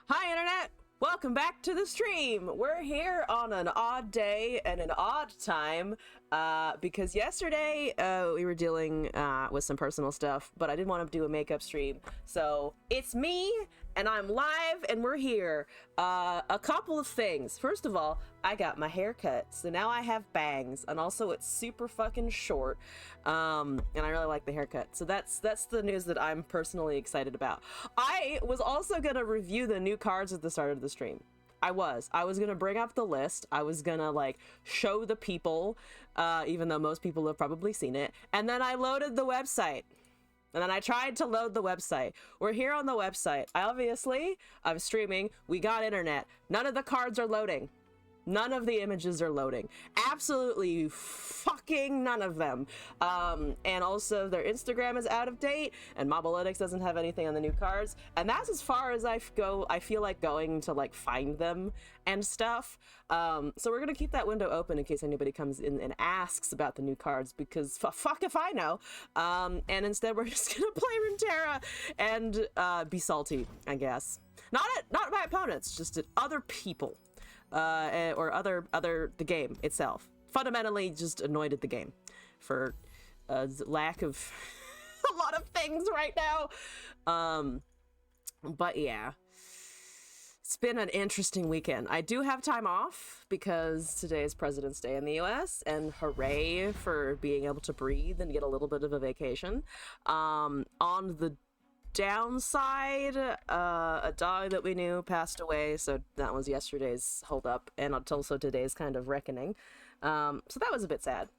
Hi, Internet! Welcome back to the stream! We're here on an odd day and an odd time, because yesterday, we were dealing, with some personal stuff, but I didn't want to do a makeup stream. So, it's me, and I'm live, and we're here. A couple of things. First of all, I got my hair cut, so now I have bangs, and also it's super fucking short, and I really like the haircut. So that's the news that I'm personally excited about. I was also gonna review the new cards at the start of the stream. I was gonna bring up the list. I was gonna like show the people, even though most people have probably seen it. And then I loaded the website. And then I tried to load the website. We're here on the website. I'm streaming. We got internet. None of the cards are loading. None of the images are loading. Absolutely fucking none of them. And also their Instagram is out of date, and Mobalytics doesn't have anything on the new cards. And that's as far as I feel like going to like find them and stuff. So we're gonna keep that window open in case anybody comes in and asks about the new cards, because fuck if I know. And instead we're just gonna play Runeterra and be salty, I guess. Not my opponents, just at other people. Or the game itself. Fundamentally just annoyed at the game for lack of a lot of things right now. But yeah, it's been an interesting weekend. I do have time off because today is President's Day in the US, and hooray for being able to breathe and get a little bit of a vacation. On the downside, a dog that we knew passed away, so that was yesterday's holdup, and also today's kind of reckoning. So that was a bit sad.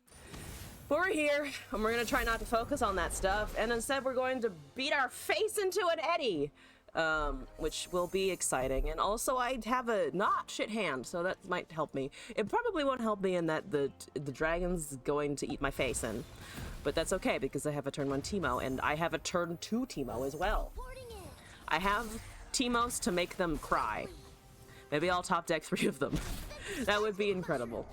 But we're here, and we're gonna try not to focus on that stuff, and instead we're going to beat our face into an eddy, which will be exciting. And also I have a not shit hand, so that might help me. It probably won't help me in that the dragon's going to eat my face in. But that's okay, because I have a turn 1 Teemo, and I have a turn 2 Teemo as well. I have Teemos to make them cry. Maybe I'll top deck 3 of them. That would be incredible.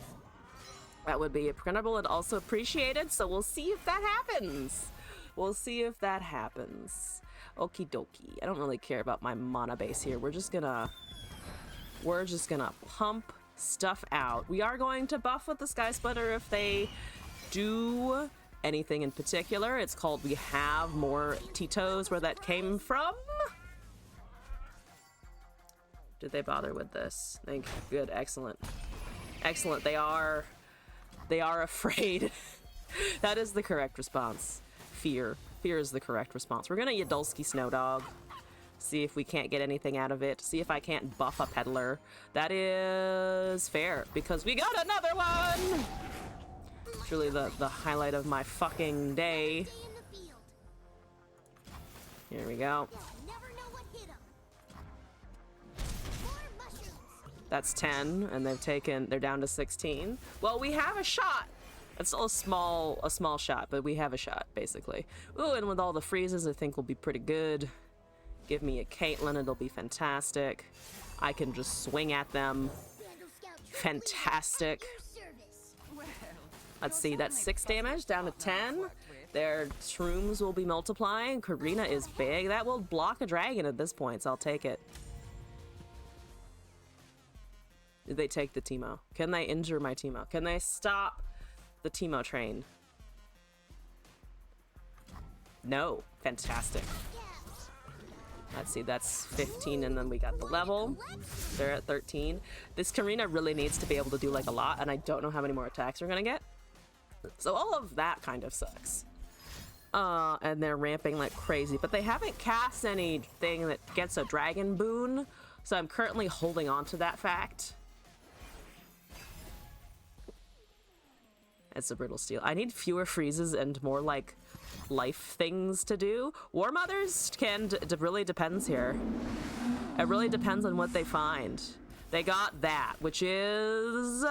That would be incredible and also appreciated, so we'll see if that happens. We'll see if that happens. Okie dokie. I don't really care about my mana base here. We're just gonna pump stuff out. We are going to buff with the Sky Splitter if they do anything in particular. It's called We Have More Titos, where that came from. Did they bother with this? Thank you. Good. Excellent. Excellent. They are afraid. That is the correct response. Fear. Fear is the correct response. We're gonna Yadulski Snow Dog. See if we can't get anything out of it. See if I can't buff a peddler. That is fair, because we got another one! Truly the highlight of my fucking day. Here we go. That's 10, and they're down to 16. Well, we have a shot. It's still a small shot, but we have a shot, basically. Ooh, and with all the freezes, I think we'll be pretty good. Give me a Caitlyn, it'll be fantastic. I can just swing at them. Fantastic. Let's see, that's 6 damage, down to 10. Their shrooms will be multiplying. Karina is big. That will block a dragon at this point, so I'll take it. Did they take the Teemo? Can they injure my Teemo? Can they stop the Teemo train? No. Fantastic. Let's see, that's 15, and then we got the level. They're at 13. This Karina really needs to be able to do like a lot, and I don't know how many more attacks we're gonna get. So all of that kind of sucks. And they're ramping like crazy, but they haven't cast anything that gets a dragon boon, so I'm currently holding on to that fact. It's a brittle steel. I need fewer freezes and more like life things to do. War Mothers really depends here. It really depends on what they find. They got that, which is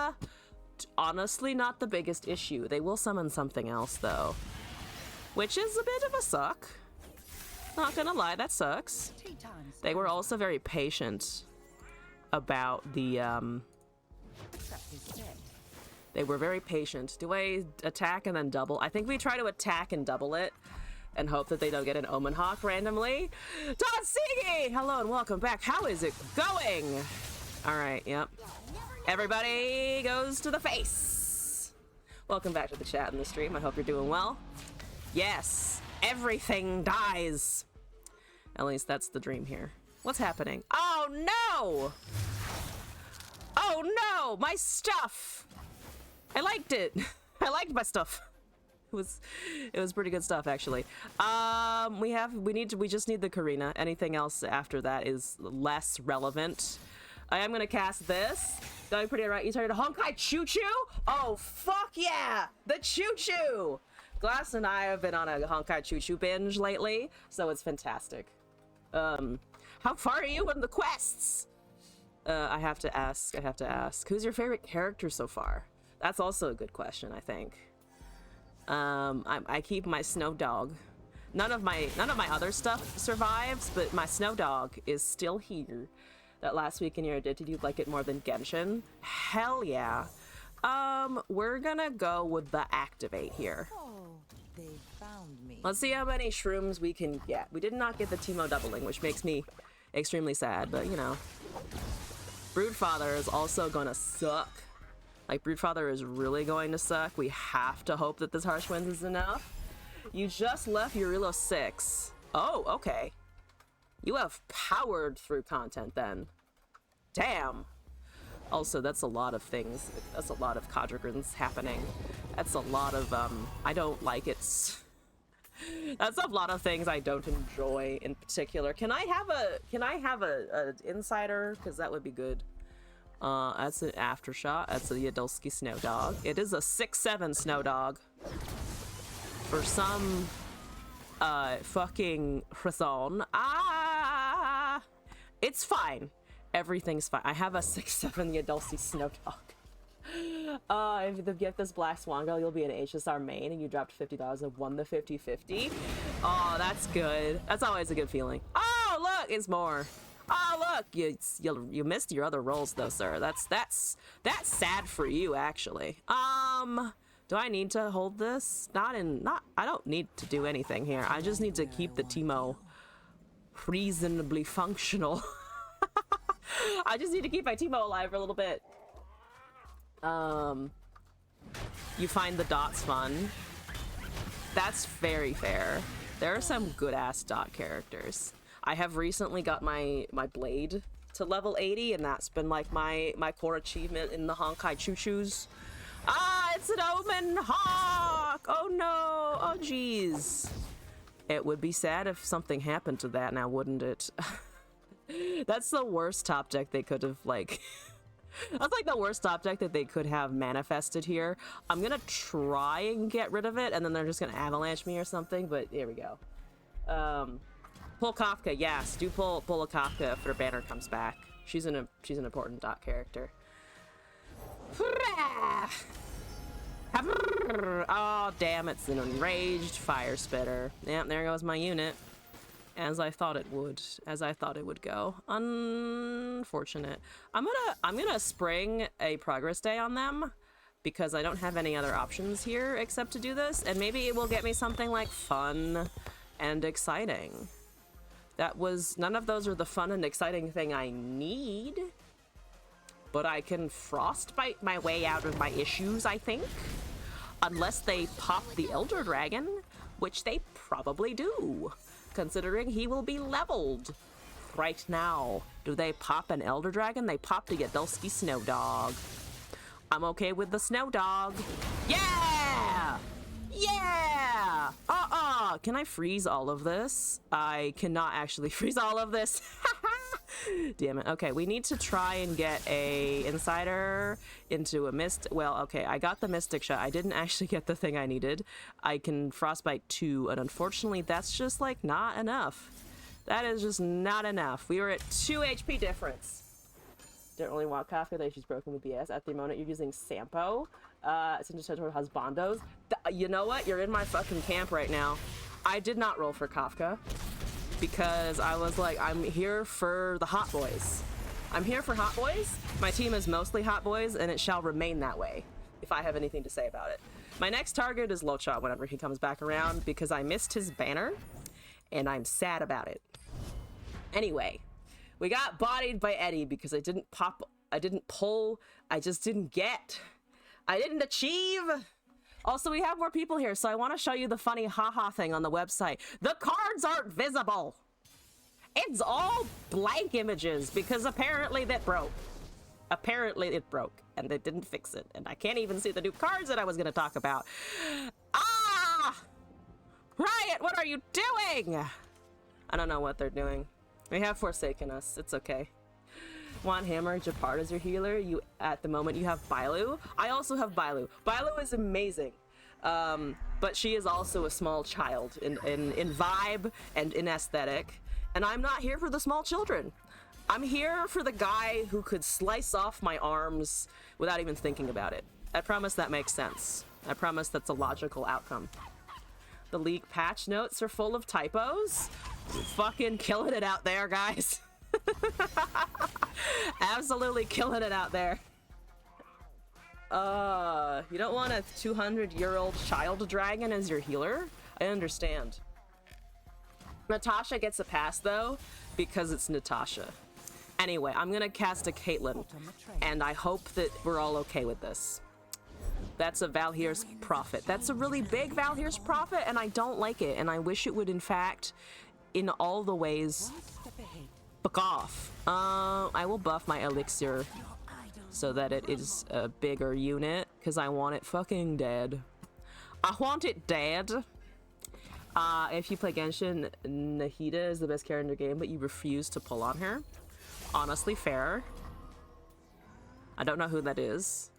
honestly not the biggest issue. They will summon something else though, which is a bit of a suck. Not gonna lie, that sucks. They were also very patient about the They were very patient. Do I attack and then double? I think we try to attack and double it, and hope that they don't get an Omen Hawk randomly. Totsigi! Hello and welcome back. How is it going? All right, yep. Everybody goes to the face. Welcome back to the chat and the stream. I hope you're doing well. Yes, everything dies. At least that's the dream here. What's happening? Oh no! Oh no, my stuff! I liked it. I liked my stuff. It was pretty good stuff, actually. We just need the Karina. Anything else after that is less relevant. I am gonna cast this. Going pretty right. You started a Honkai Choo Choo? Oh fuck yeah! The Choo Choo! Glass and I have been on a Honkai Choo Choo binge lately, so it's fantastic. How far are you in the quests? I have to ask. Who's your favorite character so far? That's also a good question, I think. I keep my snow dog. None of my other stuff survives, but my snow dog is still here. That last weekend did you like it more than Genshin? Hell yeah. We're gonna go with the activate here. Oh, they found me. Let's see how many shrooms we can get. We did not get the Teemo doubling, which makes me extremely sad, but you know. Broodfather is also gonna suck. Like, Broodfather is really going to suck. We have to hope that this Harsh Winds is enough. You just left Urilo 6. Oh, okay. You have powered through content then. Damn. Also, that's a lot of things. That's a lot of Quadrigons happening. That's a lot of, I don't like it. That's a lot of things I don't enjoy in particular. Can I have a insider? Because that would be good. That's an Aftershock. That's a Yadulski Snow Dog. It is a 6/7 Snow Dog. For some fucking reason. It's fine. Everything's fine. I have a 6/7 Yadulski Snow Dog. If you get this Black Swan Girl, you'll be an HSR main and you dropped $50 and won the 50-50. Oh, that's good. That's always a good feeling. Oh, look, it's more. Oh, look, you missed your other rolls though, sir. That's sad for you, actually. Do I need to hold this? I don't need to do anything here. I just need to keep the Teemo reasonably functional. I just need to keep my Teemo alive for a little bit. You find the dots fun. That's very fair. There are some good-ass dot characters. I have recently got my blade to level 80, and that's been like my core achievement in the Honkai Choo Choos. It's an Omen Hawk! Oh no! Oh jeez. It would be sad if something happened to that now, wouldn't it? That's the worst top deck they could have, like... That's like the worst top deck that they could have manifested here. I'm gonna try and get rid of it, and then they're just gonna avalanche me or something, but here we go. Pull Kafka, yes. Do pull a Kafka if her banner comes back. She's an important dot character. Oh, damn, it's an enraged fire spitter. Yep, there goes my unit. As I thought it would. As I thought it would go. Unfortunate. I'm gonna spring a progress day on them because I don't have any other options here except to do this, and maybe it will get me something like fun and exciting. None of those are the fun and exciting thing I need, but I can frostbite my way out of my issues, I think. Unless they pop the Elder Dragon, which they probably do, considering he will be leveled right now. Do they pop an Elder Dragon? They popped a Yadulski Snow Dog. I'm okay with the Snow Dog. Yeah! Yeah! Can I freeze all of this? I cannot actually freeze all of this. Damn it. Okay, we need to try and get a insider into a mist. Well, okay, I got the Mystic Shot. I didn't actually get the thing I needed. I can Frostbite 2, and unfortunately, that's just, like, not enough. That is just not enough. We were at 2 HP difference. Don't really want Kafka, though she's broken with BS. At the moment, you're using Sampo. Since Totoro has Bondos. You know what? You're in my fucking camp right now. I did not roll for Kafka because I was like, I'm here for the hot boys. I'm here for hot boys. My team is mostly hot boys, and it shall remain that way if I have anything to say about it. My next target is Locha whenever he comes back around because I missed his banner and I'm sad about it. Anyway, we got bodied by Eddie because I didn't pull, I just didn't get. I didn't achieve. Also, we have more people here, so I want to show you the funny haha thing on the website. The cards aren't visible. It's all blank images because apparently that broke. Apparently it broke and they didn't fix it. And I can't even see the new cards that I was going to talk about. Ah! Riot, what are you doing? I don't know what they're doing. They have forsaken us. It's okay. Want Hammer, Japard as your healer. You at the moment you have Bailu. I also have Bailu. Bailu is amazing. But she is also a small child in vibe and in aesthetic. And I'm not here for the small children. I'm here for the guy who could slice off my arms without even thinking about it. I promise that makes sense. I promise that's a logical outcome. The leak patch notes are full of typos. Fucking killing it out there, guys. Absolutely killing it out there. You don't want a 200-year-old child dragon as your healer? I understand. Natasha gets a pass though, because it's Natasha. Anyway, I'm gonna cast a Caitlyn, and I hope that we're all okay with this. That's a Valhyr's Prophet. That's a really big Valhyr's Prophet, and I don't like it, and I wish it would, in fact, in all the ways, fuck off. I will buff my elixir so that it is a bigger unit, because I want it fucking dead. I want it dead. If you play Genshin, Nahida is the best character in the game, but you refuse to pull on her. Honestly, fair. I don't know who that is.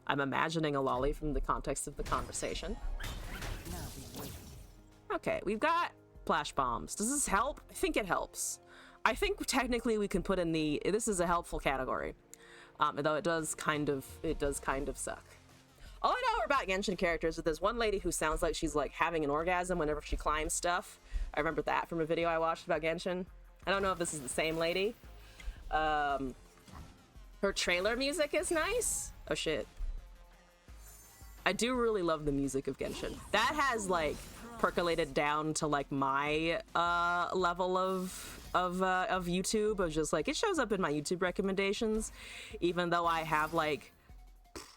I'm imagining a lolly from the context of the conversation. Okay, we've got flash bombs. Does this help? I think it helps. I think technically we can put in the, this is a helpful category. Though it does kind of suck. All I know about Genshin characters is there's one lady who sounds like she's like having an orgasm whenever she climbs stuff. I remember that from a video I watched about Genshin. I don't know if this is the same lady. Her trailer music is nice. Oh shit. I do really love the music of Genshin. That has like percolated down to like my level of YouTube, of just like it shows up in my YouTube recommendations, even though I have like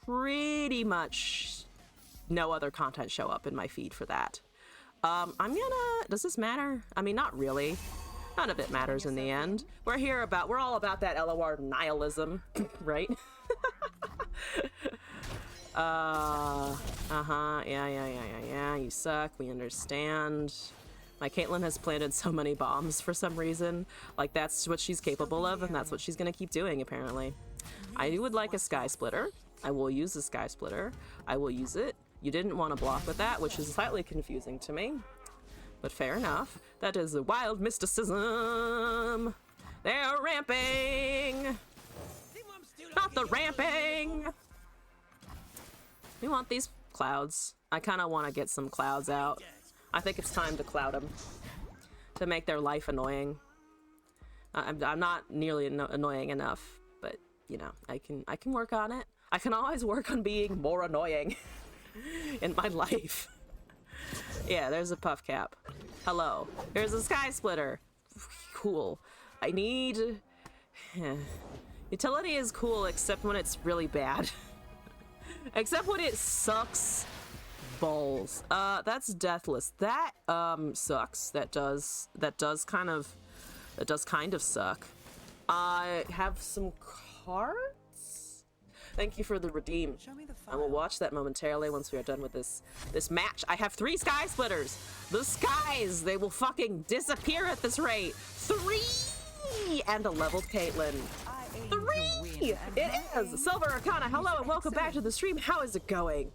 pretty much no other content show up in my feed for that. Does this matter? I mean, not really. None of it matters in the end. We're all about that LOR nihilism, right? Yeah, you suck, we understand. My Caitlyn has planted so many bombs for some reason. Like, that's what she's capable of, and that's what she's gonna keep doing, apparently. I would like a Sky Splitter. I will use the Sky Splitter. I will use it. You didn't want to block with that, which is slightly confusing to me. But fair enough. That is a wild mysticism. They're ramping! Not the ramping! We want these clouds. I kind of want to get some clouds out. I think it's time to cloud them. To make their life annoying. I'm not nearly annoying enough, but, you know, I can work on it. I can always work on being more annoying in my life. Yeah, there's a puff cap. Hello. There's a Sky Splitter. Cool. I need... Utility is cool except when it's really bad. Except when it sucks balls. That's Deathless. That sucks. That does kind of suck. I have some cards? Thank you for the redeem. I will watch that momentarily once we are done with this match. I have 3 Sky Splitters. The skies, they will fucking disappear at this rate. 3! And a leveled Caitlyn. 3! It is! Silver Arcana, hello and welcome back to the stream. How is it going?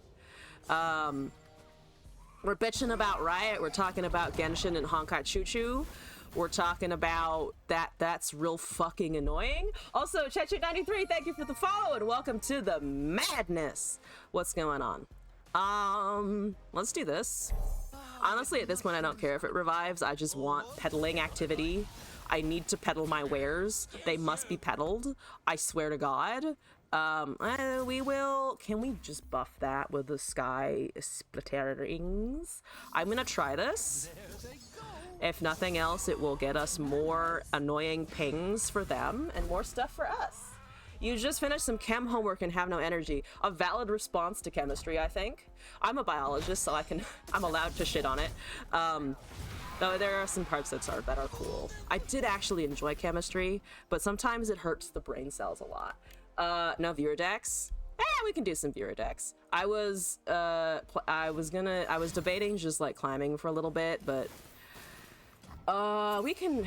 We're bitching about Riot. We're talking about Genshin and Honkai Choo Choo. We're talking about that's real fucking annoying. Also, Chechu93, thank you for the follow and welcome to the madness. What's going on? Let's do this. Honestly, at this point, I don't care if it revives. I just want peddling activity. I need to peddle my wares. They must be peddled. I swear to God. We will. Can we just buff that with the sky splitterings? I'm gonna try this. If nothing else, it will get us more annoying pings for them and more stuff for us. You just finished some chem homework and have no energy. A valid response to chemistry, I think. I'm a biologist, so I'm allowed to shit on it. Though there are some parts that are cool. I did actually enjoy chemistry, but sometimes it hurts the brain cells a lot. No viewer decks. We can do some viewer decks. I was debating just like climbing for a little bit, but we can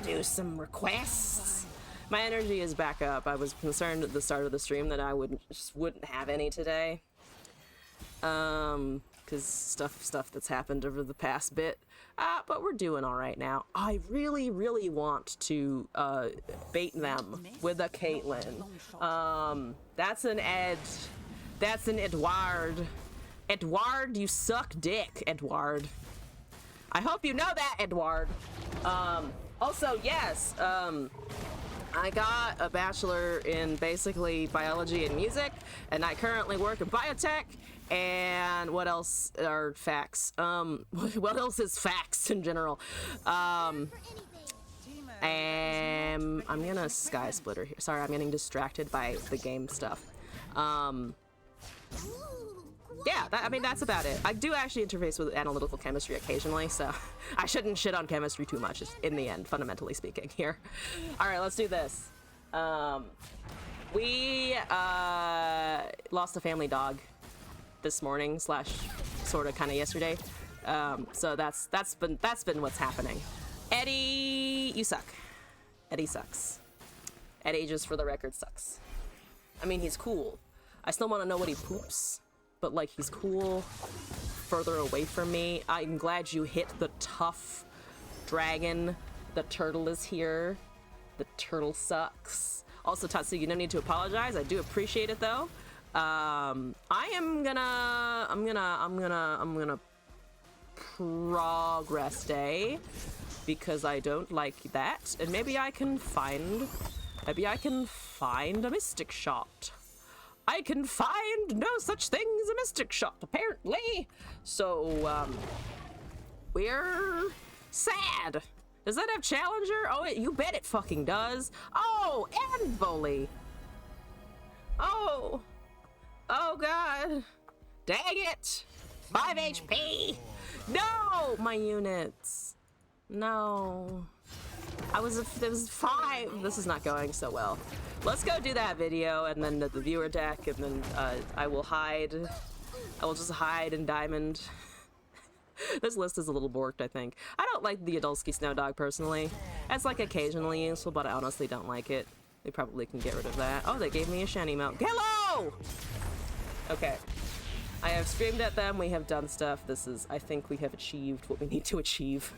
do some requests. My energy is back up. I was concerned at the start of the stream that I wouldn't have any today. Because stuff that's happened over the past bit. But we're doing all right now. I really, really want to bait them with a Caitlyn. That's an Ed. That's an Edward. Edward, you suck dick, Edward. I hope you know that, Edward. Also, yes, I got a bachelor in basically biology and music, and I currently work in biotech. And what else are facts? What else is facts in general? And I'm gonna sky splitter here. Sorry, I'm getting distracted by the game stuff. Yeah, I mean, that's about it. I do actually interface with analytical chemistry occasionally, so I shouldn't shit on chemistry too much in the end, fundamentally speaking here. All right, let's do this. We lost a family dog this morning / sort of kind of yesterday. So that's been what's happening. Eddie, you suck. Eddie sucks. Eddie, just for the record, sucks. I mean, he's cool. I still want to know what he poops, but like, he's cool further away from me. I'm glad you hit the tough dragon. The turtle is here. The turtle sucks. Also, Tatsu, you don't need to apologize. I do appreciate it though. I'm gonna progress day because I don't like that, and maybe I can find a mystic shot. I can find no such thing as a mystic shot, apparently. So, we're sad. Does that have Challenger? Oh, you bet it fucking does. Oh, and Volley. Oh god. Dang it. 5 HP. No, my units. No. It was 5. This is not going so well. Let's go do that video and then the viewer deck, and then I will hide. I will just hide in diamond. This list is a little borked, I think. I don't like the Adulski Snow Dog personally. It's like occasionally useful, but I honestly don't like it. They probably can get rid of that. Oh, they gave me a shiny mount. Hello! Okay. I have screamed at them. We have done stuff. I think we have achieved what we need to achieve.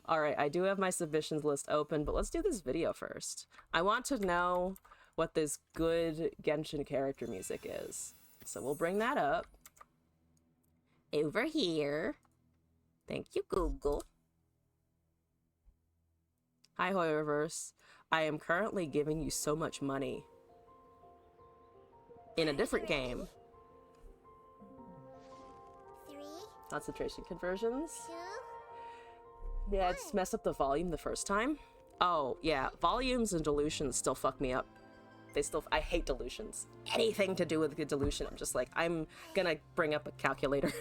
Alright, I do have my submissions list open, but let's do this video first. I want to know what this good Genshin character music is. So we'll bring that up. Over here. Thank you, Google. Hi, Hoyoverse. I am currently giving you so much money in a different game. 3, Concentration conversions. 2, Yeah, just mess up the volume the first time. Oh, yeah, volumes and dilutions still fuck me up. I hate dilutions. Anything to do with a dilution, I'm just like, I'm gonna bring up a calculator.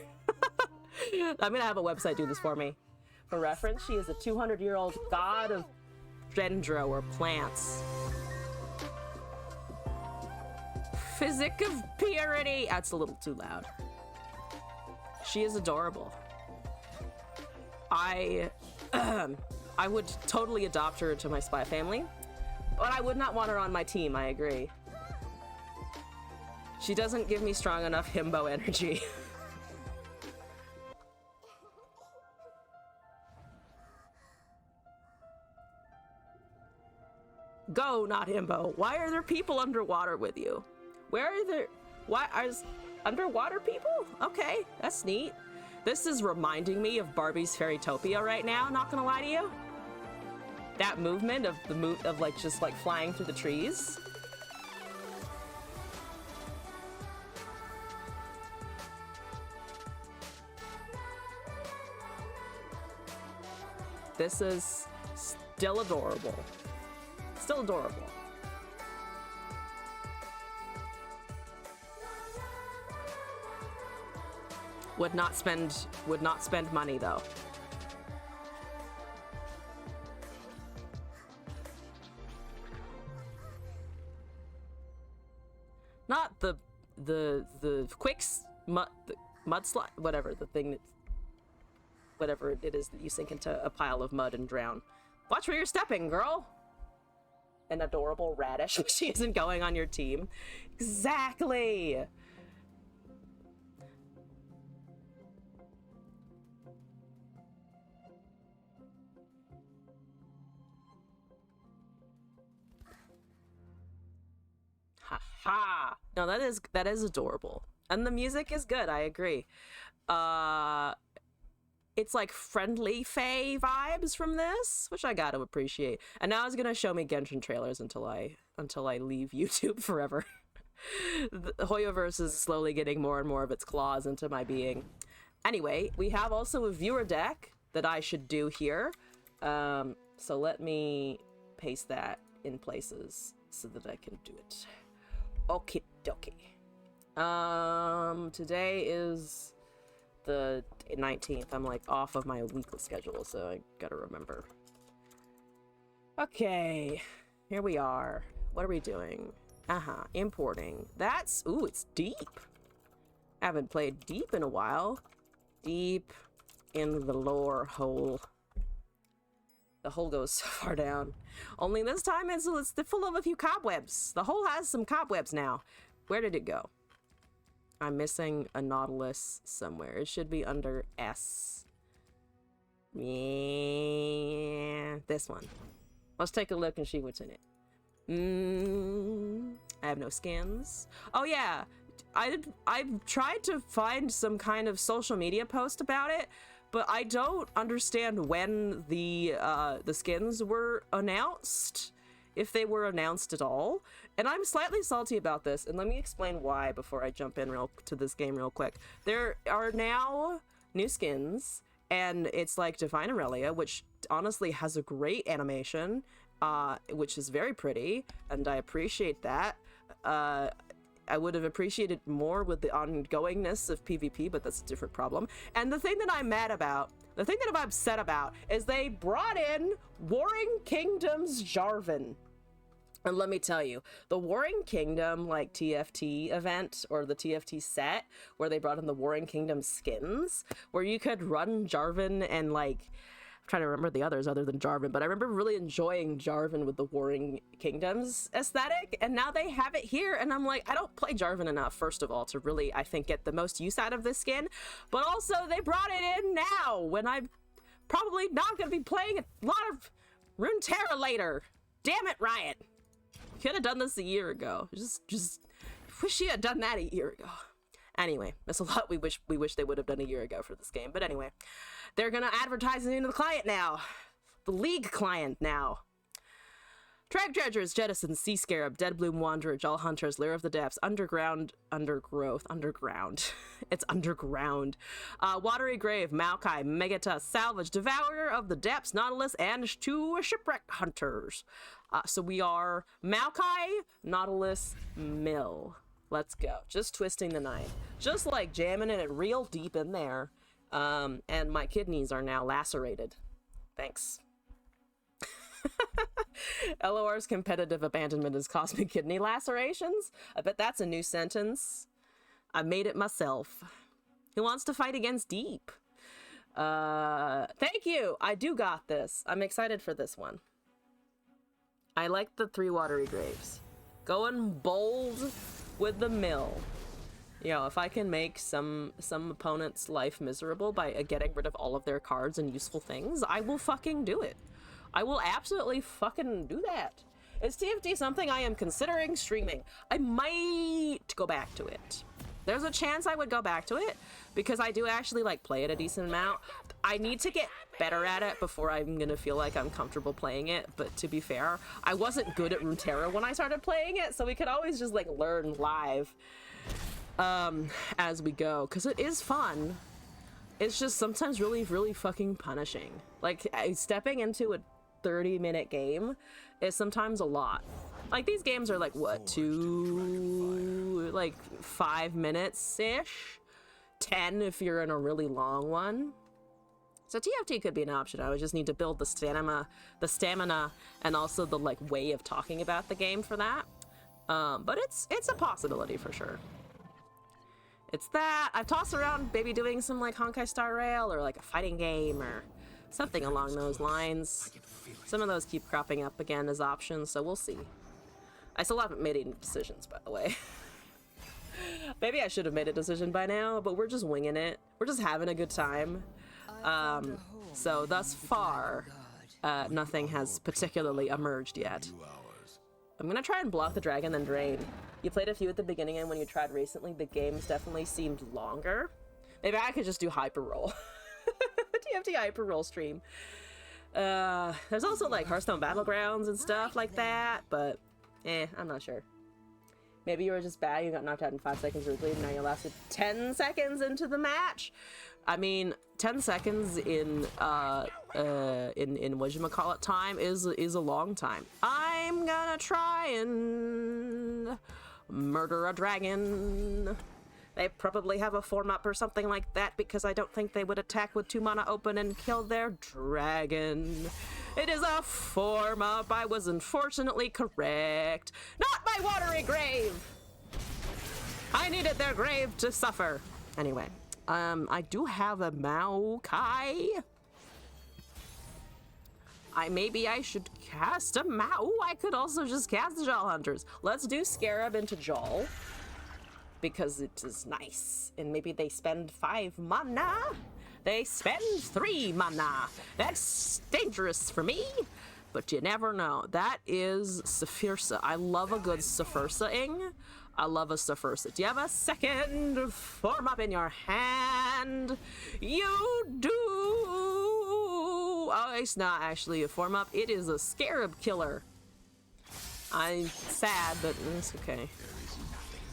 I'm gonna have a website do this for me. For reference, she is a 200-year-old god of dendro, or plants. Physic of purity! That's a little too loud. She is adorable. I would totally adopt her into my spy family, but I would not want her on my team, I agree. She doesn't give me strong enough himbo energy. Go, not himbo. Why are there people underwater with you? Where are there? Why are underwater people? Okay, that's neat. This is reminding me of Barbie's Fairytopia right now, not gonna lie to you. That movement of like just like flying through the trees. This is still adorable. Still adorable. Would not spend money though. Not the mudslide, whatever the thing that, whatever it is that you sink into a pile of mud and drown. Watch where you're stepping, girl. An adorable radish. She isn't going on your team. Exactly. Ha! No, that is adorable. And the music is good, I agree. It's like friendly Fae vibes from this, which I gotta appreciate. And now it's gonna show me Genshin trailers until I leave YouTube forever. The Hoyoverse is slowly getting more and more of its claws into my being. Anyway, we have also a viewer deck that I should do here. So let me paste that in places so that I can do it. Okie dokie. Today is the 19th. I'm like off of my weekly schedule, so I gotta remember. Okay, here we are. What are we doing? Importing. That's, ooh, it's deep. I haven't played deep in a while. Deep in the lore hole. The hole goes so far down. Only this time it's full of a few cobwebs. The hole has some cobwebs now. Where did it go? I'm missing a Nautilus somewhere. It should be under S. Yeah, this one. Let's take a look and see what's in it. I have no skins. Oh yeah, I've tried to find some kind of social media post about it, but I don't understand when the skins were announced, if they were announced at all. And I'm slightly salty about this, and let me explain why before I jump in to this game real quick. There are now new skins, and it's like Divine Aurelia, which honestly has a great animation, which is very pretty, and I appreciate that. I would have appreciated more with the ongoingness of PvP, but that's a different problem. And the thing that I'm mad about, the thing that I'm upset about, is they brought in Warring Kingdoms Jarvan. And let me tell you, the Warring Kingdom, like, TFT event, or the TFT set, where they brought in the Warring Kingdom skins, where you could run Jarvan and, like, I'm trying to remember the others other than Jarvan, but I remember really enjoying Jarvan with the Warring Kingdoms aesthetic, and now they have it here, and I'm like, I don't play Jarvan enough, first of all, to really, I think, get the most use out of this skin, but also they brought it in now, when I'm probably not going to be playing a lot of Runeterra later. Damn it, Riot. Could have done this a year ago. Just wish you had done that a year ago. Anyway, that's a lot we wish they would have done a year ago for this game. But anyway, they're gonna advertise it into the client now. The League client now. Drag Dredgers, Jettison, Sea Scarab, Deadbloom Wanderer, Jall Hunters, Lair of the Depths, Underground. It's underground. Watery Grave, Maokai, Megata, Salvage, Devourer of the Depths, Nautilus, and two Shipwreck Hunters. So we are Maokai, Nautilus, Mill. Let's go. Just twisting the knife. Just like jamming it real deep in there. And my kidneys are now lacerated. Thanks. LOR's competitive abandonment has caused me kidney lacerations. I bet that's a new sentence. I made it myself. Who wants to fight against Deep? Thank you. I do got this. I'm excited for this one. I like the 3 Watery Graves. Going bold with the Mill. You know, if I can make some opponent's life miserable by getting rid of all of their cards and useful things, I will fucking do it. I will absolutely fucking do that. Is TFT something I am considering streaming? I might go back to it. There's a chance I would go back to it because I do actually like play it a decent amount. I need to get better at it before I'm gonna feel like I'm comfortable playing it. But to be fair, I wasn't good at Runeterra when I started playing it, so we could always just like learn live as we go, because it is fun. it's just sometimes really fucking punishing. Like, stepping into a 30-minute game is sometimes a lot. Like, these games are like, what, 5 minutes-ish? 10 if you're in a really long one. So TFT could be an option. I would just need to build the stamina, and also the like way of talking about the game for that. But it's a possibility for sure. It's that. I've tossed around maybe doing some like Honkai Star Rail or like a fighting game or something along those lines. Some of those keep cropping up again as options, so we'll see. I still haven't made any decisions, by the way. Maybe I should have made a decision by now, but we're just winging it. We're just having a good time. So thus far, nothing has particularly emerged yet. I'm gonna try and block the dragon, then drain. You played a few at the beginning, and when you tried recently, the games definitely seemed longer. Maybe I could just do hyper roll. TFT hyper roll stream. There's also like Hearthstone Battlegrounds and stuff like that, but I'm not sure. Maybe you were just bad, you got knocked out in 5 seconds rudely, and now you lasted 10 seconds into the match. I mean, 10 seconds in whatchamacallit time is a long time. I'm gonna try and murder a dragon. They probably have a form up or something like that, because I don't think they would attack with 2 mana open and kill their dragon. It is a form up. I was unfortunately correct. Not my watery grave! I needed their grave to suffer. Anyway, I do have a Maokai. Maybe I should cast a Mao. I could also just cast Jaw Hunters. Let's do Scarab into Jaw, because it is nice. And maybe they spend 5 mana. They spend 3 mana. That's dangerous for me, but you never know. That is Saphirsa. I love a good Saphirsa-ing. I love a Saphirsa. Do you have a second form up in your hand? You do. Oh, it's not actually a form up. It is a Scarab Killer. I'm sad, but it's okay.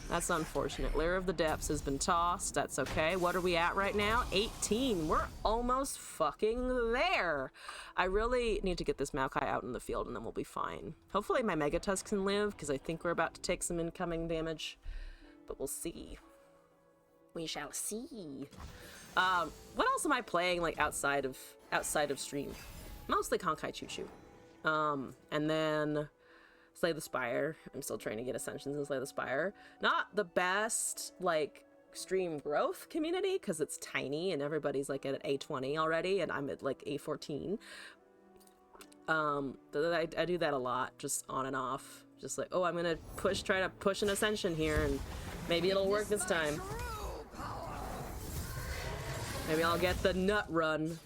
That's unfortunate. Lair of the Depths has been tossed. That's okay. What are we at right now? 18. We're almost fucking there. I really need to get this Maokai out in the field, and then we'll be fine. Hopefully my Megatusk can live, because I think we're about to take some incoming damage. But we'll see. We shall see. What else am I playing like outside of stream? Mostly Honkai Choo Choo. And then Slay the Spire. I'm still trying to get Ascensions in Slay the Spire. Not the best, like, stream growth community, because it's tiny and everybody's, like, at A20 already, and I'm at, like, A14. But I do that a lot, just on and off. Just like, oh, I'm gonna try to push an Ascension here, and maybe it'll work this time. Maybe I'll get the nut run.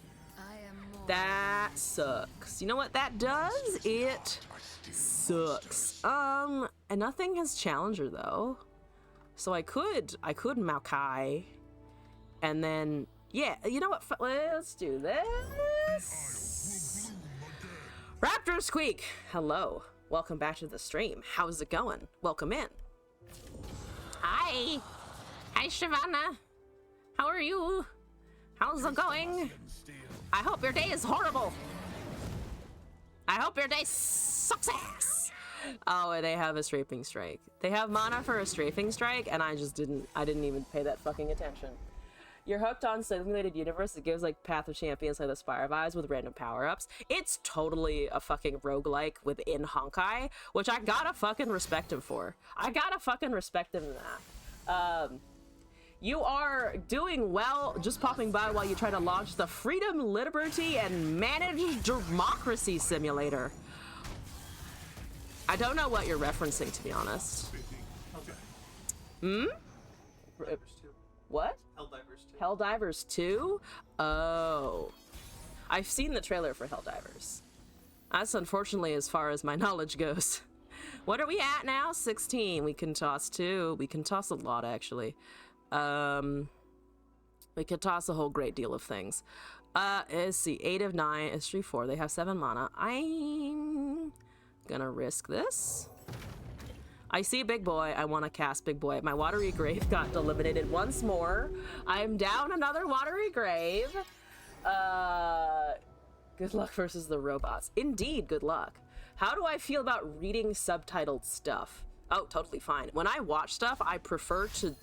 That sucks. You know what that does? It sucks. And nothing has Challenger though. So I could Maokai. And then, yeah, you know what? Let's do this. Raptor Squeak, hello. Welcome back to the stream. How's it going? Welcome in. Hi. Hi, Shyvana. How are you? How's it going? I hope your day is horrible. I hope your day sucks ass. Oh, and they have a Strafing Strike. They have mana for a Strafing Strike, and I didn't even pay that fucking attention. You're hooked on Simulated Universe. It gives like Path of Champions, like the Spire vibes with random power-ups. It's totally a fucking roguelike within Honkai, which I gotta fucking respect him for. I gotta fucking respect him in that. You are doing well just popping by while you try to launch the Freedom, Liberty, and Managed Democracy Simulator. I don't know what you're referencing, to be honest. Hmm? What? Helldivers 2? Oh. I've seen the trailer for Helldivers. That's unfortunately as far as my knowledge goes. What are we at now? 16. We can toss 2. We can toss a lot, actually. We could toss a whole great deal of things. Let's see. 8 of 9. It's 3-4. They have 7 mana. I'm gonna risk this. I see Big Boy. I want to cast Big Boy. My Watery Grave got eliminated once more. I'm down another Watery Grave. Good luck versus the robots. Indeed, good luck. How do I feel about reading subtitled stuff? Oh, totally fine. When I watch stuff, I prefer to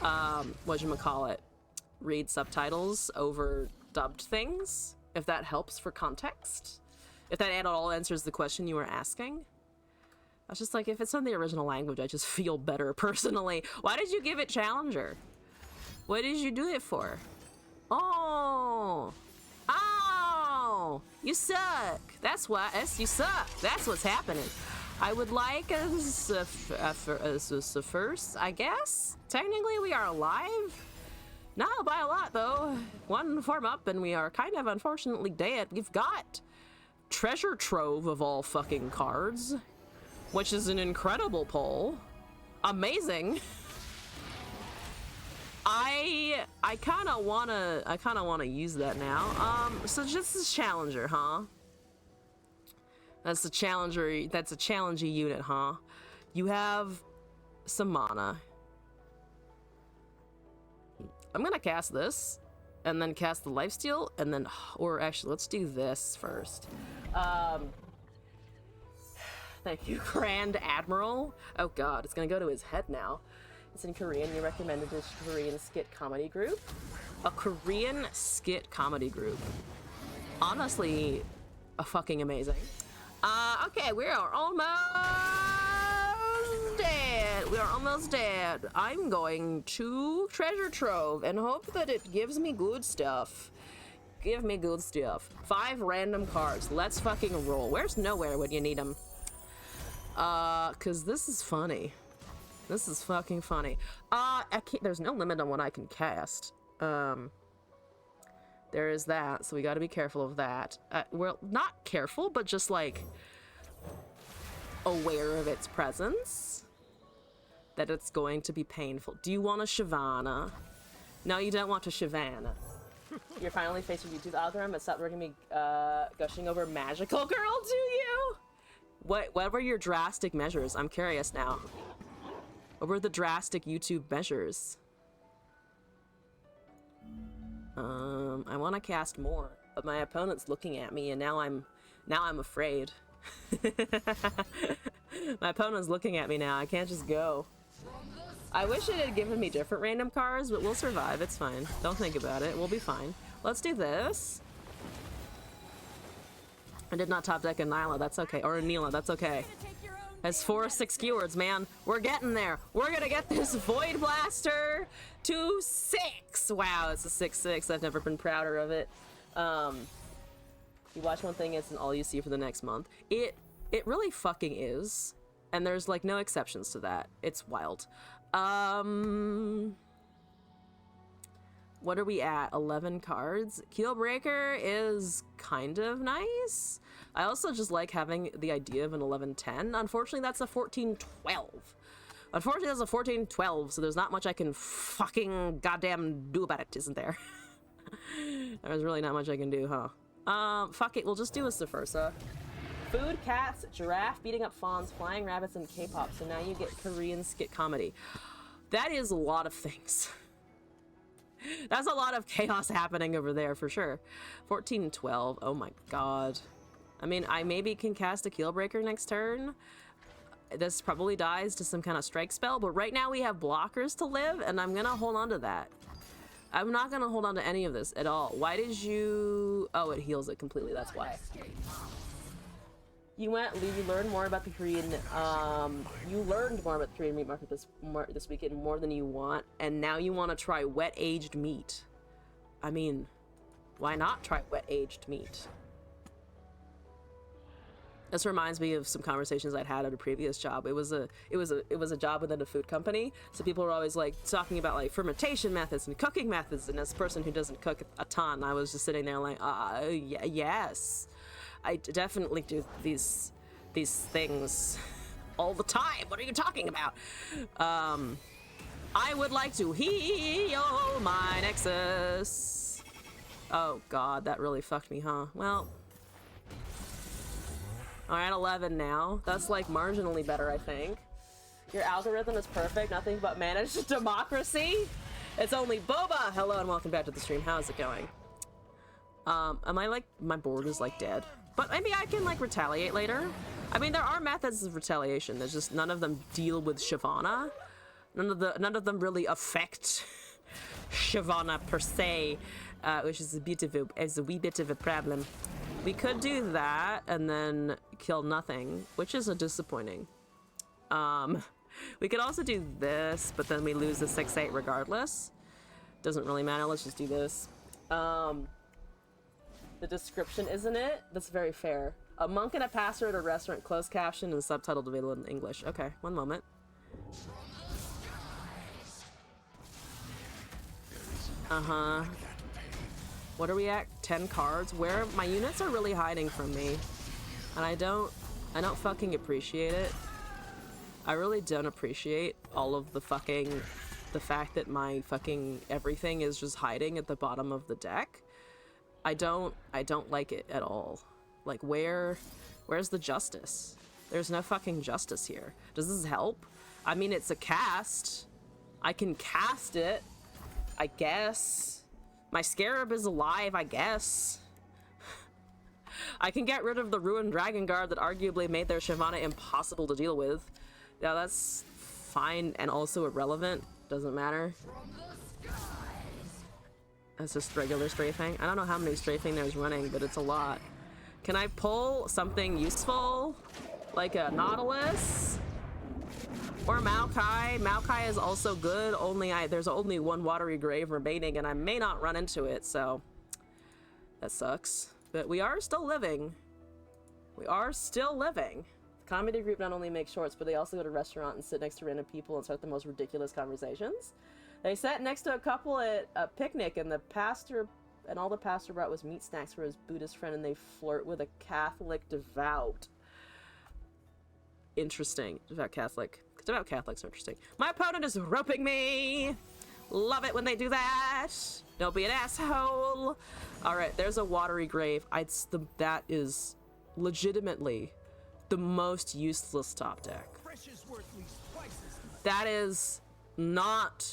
whatchamacallit, read subtitles over dubbed things, if that helps for context. If that at all answers the question you were asking. I was just like, if it's in the original language, I just feel better personally. Why did you give it Challenger? What did you do it for? Oh! Oh! You suck! That's why. You suck! That's what's happening. I would like us first, I guess? Technically, we are alive. Not by a lot, though. One form up, and we are kind of unfortunately dead. We've got Treasure Trove of all fucking cards, which is an incredible pull. Amazing. I kind of wanna use that now. So just as Challenger, huh? That's a Challenger. That's a challenging unit, huh? You have some mana. I'm gonna cast this, and then cast the Lifesteal, and then, or actually, let's do this first. Thank you, Grand Admiral. Oh God, it's gonna go to his head now. It's in Korean. You recommended this Korean skit comedy group. A Korean skit comedy group. Honestly, fucking amazing. Okay, we are almost dead. We are almost dead. I'm going to Treasure Trove and hope that it gives me good stuff. Give me good stuff. 5 random cards. Let's fucking roll. Where's Nowhere when you need them? Cause this is funny. This is fucking funny. There's no limit on what I can cast. There is that, so we gotta be careful of that. Well, not careful, but just, like, aware of its presence. That it's going to be painful. Do you want a Shyvana? No, you don't want a Shyvana. You're finally faced with YouTube's algorithm, but stop making me, gushing over Magical Girl, do you? What were your drastic measures? I'm curious now. What were the drastic YouTube measures? I want to cast more, but my opponent's looking at me, and now I'm afraid. My opponent's looking at me now. I can't just go. I wish it had given me different random cards, but we'll survive. It's fine. Don't think about it. We'll be fine. Let's do this. I did not top deck a Nyla. That's okay. Or a Neela. That's okay. That's 4 6 keywords, man. We're getting there. We're gonna get this Void Blaster to 6. Wow, it's a 6/6. I've never been prouder of it. You watch one thing, it's all you see for the next month. It really fucking is. And there's like no exceptions to that. It's wild. What are we at? 11 cards. Keelbreaker is kind of nice. I also just like having the idea of an 11-10. Unfortunately, that's a 14-12. Unfortunately, that's a 14-12, so there's not much I can fucking goddamn do about it, isn't there? There's really not much I can do, huh? Fuck it, we'll just do a Sefursa. Food, cats, giraffe, beating up fawns, flying rabbits, and K-pop. So now you get Korean skit comedy. That is a lot of things. That's a lot of chaos happening over there, for sure. 14-12, oh my god. I mean, I maybe can cast a Keelbreaker next turn. This probably dies to some kind of strike spell, but right now we have blockers to live, and I'm gonna hold on to that. I'm not gonna hold on to any of this at all. Why did you... Oh, it heals it completely, that's why. You learned more about the Korean, you learned more about the Korean meat market this weekend, more than you want, and now you want to try wet-aged meat. I mean, why not try wet-aged meat? This reminds me of some conversations I'd had at a previous job. It was a job within a food company, so people were always like talking about like fermentation methods and cooking methods, and as a person who doesn't cook a ton, I was just sitting there like, yes. I definitely do these things all the time. What are you talking about? I would like to heal my Nexus. Oh god, that really fucked me, huh? Well, I'm at 11 now. That's like marginally better, I think. Your algorithm is perfect. Nothing but managed democracy. It's only Boba. Hello and welcome back to the stream. How's it going? Am I like, my board is like dead, but maybe I can like retaliate later. I mean, there are methods of retaliation. There's just none of them deal with Shyvana. None of them really affect Shyvana per se, which is a wee bit of a problem. We could do that and then kill nothing, which is a disappointing. We could also do this, but then we lose the 6-8 regardless. Doesn't really matter. Let's just do this. The description, isn't it? That's very fair. A monk and a pastor at a restaurant, closed caption and subtitled available in English. Okay, one moment. Uh-huh. What are we at? 10 cards? Where my units are really hiding from me. And I don't fucking appreciate it. I really don't appreciate all of the fact that my fucking everything is just hiding at the bottom of the deck. I don't like it at all. Like, where's the justice? There's no fucking justice here. Does this help? I mean, it's a cast. I can cast it, I guess. My Scarab is alive, I guess. I can get rid of the Ruined Dragon Guard that arguably made their Shyvana impossible to deal with. Yeah, that's fine and also irrelevant. Doesn't matter. That's just regular strafing. I don't know how many strafing there's running, but it's a lot. Can I pull something useful? Like a Nautilus? Or Maokai? Maokai is also good, there's only one Watery Grave remaining and I may not run into it, so that sucks. But we are still living. We are still living. The comedy group not only makes shorts, but they also go to a restaurant and sit next to random people and start the most ridiculous conversations. They sat next to a couple at a picnic and all the pastor brought was meat snacks for his Buddhist friend and they flirt with a Catholic devout. Interesting. Devout Catholic. Devout Catholics are interesting. My opponent is roping me. Love it when they do that. Don't be an asshole. All right, there's a Watery Grave. That is legitimately the most useless top deck. That is not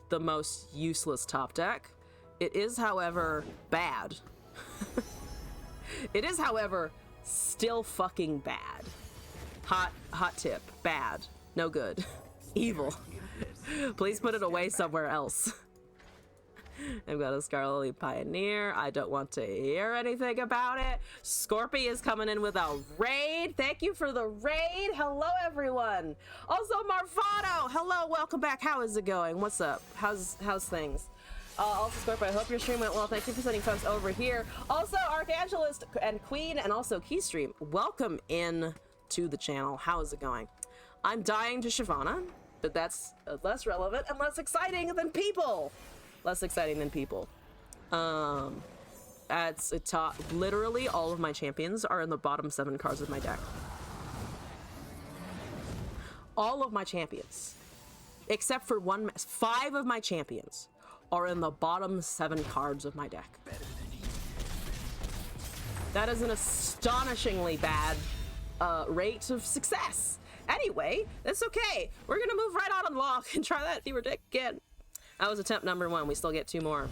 the most useless top deck. It is, however, bad. It is, however, still fucking bad. Hot tip. Bad. No good. Evil. Please put it away somewhere else. I've got a Scarlet Pioneer. I don't want to hear anything about it. Scorpy is coming in with a raid. Thank you for the raid. Hello, everyone. Also, Marvado. Hello, welcome back. How is it going? What's up? How's things? Also, Scorpio, I hope your stream went well. Thank you for sending folks over here. Also, Archangelist and Queen and also Keystream, welcome in to the channel. How is it going? I'm dying to Shyvana, but that's less relevant and less exciting than people. Less exciting than people. It's a top. Literally, all of my champions are in the bottom 7 cards of my deck. All of my champions, except for 5 of my champions, are in the bottom 7 cards of my deck. That is an astonishingly bad rate of success. Anyway, that's okay. We're gonna move right on unlock and try that viewer deck again. That was attempt number 1. We still get 2 more.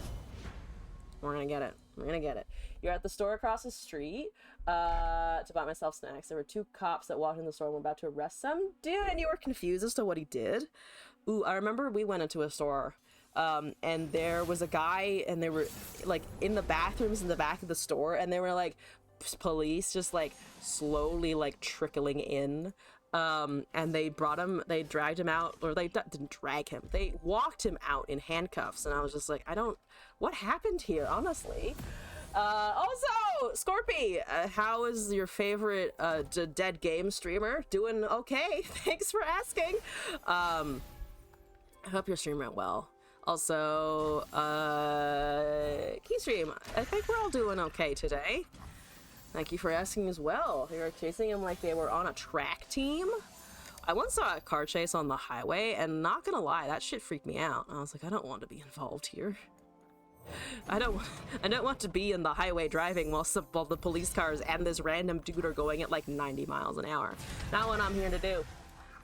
We're gonna get it. We're gonna get it. You're at the store across the street to buy myself snacks. There were 2 cops that walked in the store and were about to arrest some dude, and you were confused as to what he did. Ooh, I remember we went into a store and there was a guy and they were like in the bathrooms in the back of the store and they were like police just like slowly like trickling in. And they dragged him out, or they didn't drag him, they walked him out in handcuffs, and I was just like, what happened here, honestly? Also, Scorpy, how is your favorite dead game streamer? Doing okay, thanks for asking. I hope your stream went well. Also, Keystream, I think we're all doing okay today. Thank you for asking as well. They were chasing him like they were on a track team. I once saw a car chase on the highway, and not gonna lie, that shit freaked me out. I was like, I don't want to be involved here. I don't want to be in the highway driving while the police cars and this random dude are going at like 90 miles an hour. Not what I'm here to do.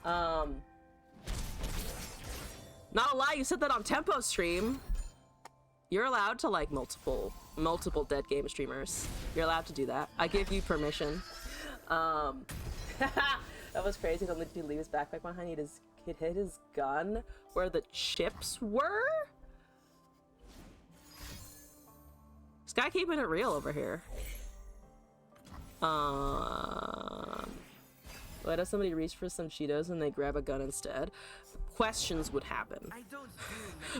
Not a lie, you said that on Tempo stream. You're allowed to like multiple dead game streamers. You're allowed to do that. I give you permission. That was crazy. When he leave his backpack behind, he'd hit his gun where the chips were. This guy keeping it real over here. What if somebody reached for some Cheetos and they grab a gun instead? Questions would happen.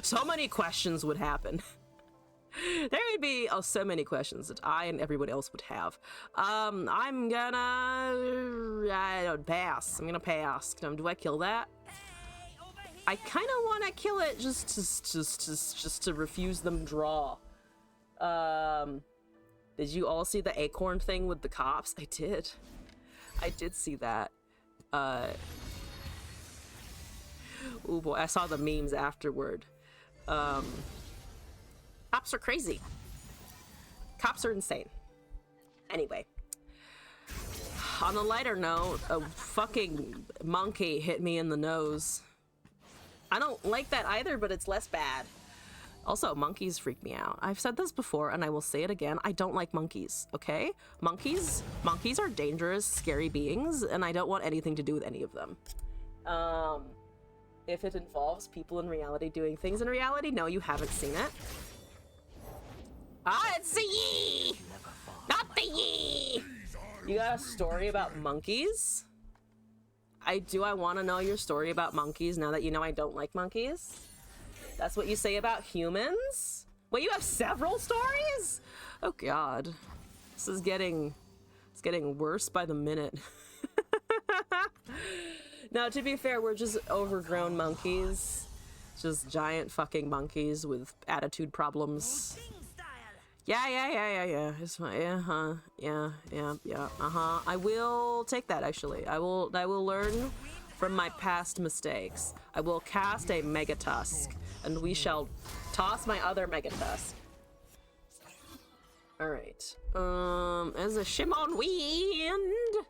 So many questions would happen. There would be so many questions that I and everybody else would have. I'm gonna pass. I'm gonna pass. Do I kill that? I kind of want to kill it just to refuse them draw. Did you all see the acorn thing with the cops? I did see that. Oh boy, I saw the memes afterward. Cops are crazy. Cops are insane. Anyway. On a lighter note, a fucking monkey hit me in the nose. I don't like that either, but it's less bad. Also, monkeys freak me out. I've said this before, and I will say it again. I don't like monkeys, okay? Monkeys are dangerous, scary beings, and I don't want anything to do with any of them. If it involves people in reality doing things in reality, no, you haven't seen it. Ah, it's the Yee! Not the Yee! You got a story about monkeys? I want to know your story about monkeys now that you know I don't like monkeys. That's what you say about humans? Wait, you have several stories? Oh god. This is getting worse by the minute. No, to be fair, we're just overgrown monkeys. Just giant fucking monkeys with attitude problems. Yeah. It's fine. Yeah. I will take that, actually. I will learn from my past mistakes. I will cast a Megatusk, and we shall toss my other Megatusk. Alright. There's a Shimon Wind!